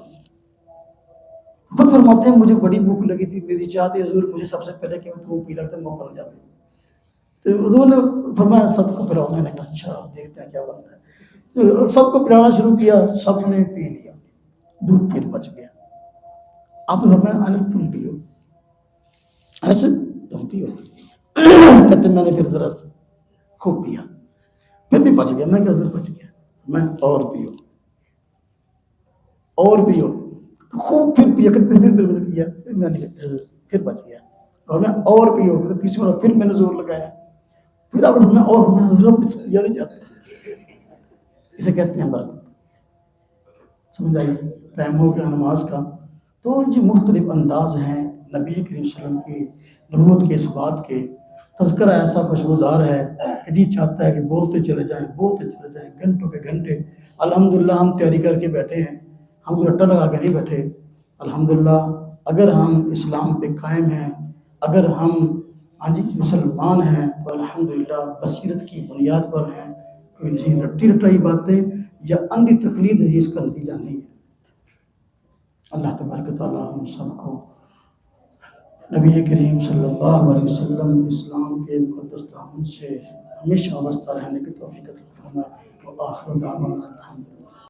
خود فرماتے ہیں مجھے بڑی بھوک لگی تھی، میری چاہت ہے حضور مجھے سب سے پہلے کہ تم پی لگتا موقع ہو جائے، تو حضور نے فرمایا سب کو پلاؤ۔ میں نے کہا اچھا دیکھتے ہیں کیا بنتا ہے، تو سب کو پلانا شروع کیا، سب نے پی لیا، دودھ پھر بچ گیا۔ آپ نے فرمایا انس تم پیو، انس تم پیو، کہتے میں نے پھر ذرا خوب پیا، پھر بھی بچ گیا، میں کیا حضور بچ گیا، میں اور پیو اور پیو، خوب پھر پیا، پھر میں نے پیا، پھر میں نے پھر بچ گیا۔ اور میں اور بھی ہو گیا، تیسری بار پھر میں نے زور لگایا، پھر آپ میں اور میں یہ نہیں جاتا، اسے کہتے ہیں برکت. سمجھ آئی؟ ٹائم ہو گیا نماز کا. تو یہ مختلف انداز ہیں نبی کریم صلی اللہ علیہ وسلم کی نبوت کے اس بات کے. تذکرہ ایسا خوشبودار ہے کہ جی چاہتا ہے کہ بولتے چلے جائیں گھنٹوں کے گھنٹے. الحمدللہ ہم تیاری کر کے بیٹھے ہیں، ہم کو رٹا لگا کے نہیں بیٹھے. الحمدللہ اگر ہم اسلام پہ قائم ہیں، اگر ہم مسلمان ہیں تو الحمدللہ بصیرت کی بنیاد پر ہیں. کوئی جی رٹی رٹائی باتیں یا اندھی تقلید ہے، اس کا نتیجہ نہیں ہے. اللہ تبارک تعالیٰ ہم سب کو نبی کریم صلی اللہ علیہ وسلم اسلام کے مقدس دامن سے ہمیشہ وابستہ رہنے کی توفیق عطا فرمائے. وآخر دعوانا الحمدللہ.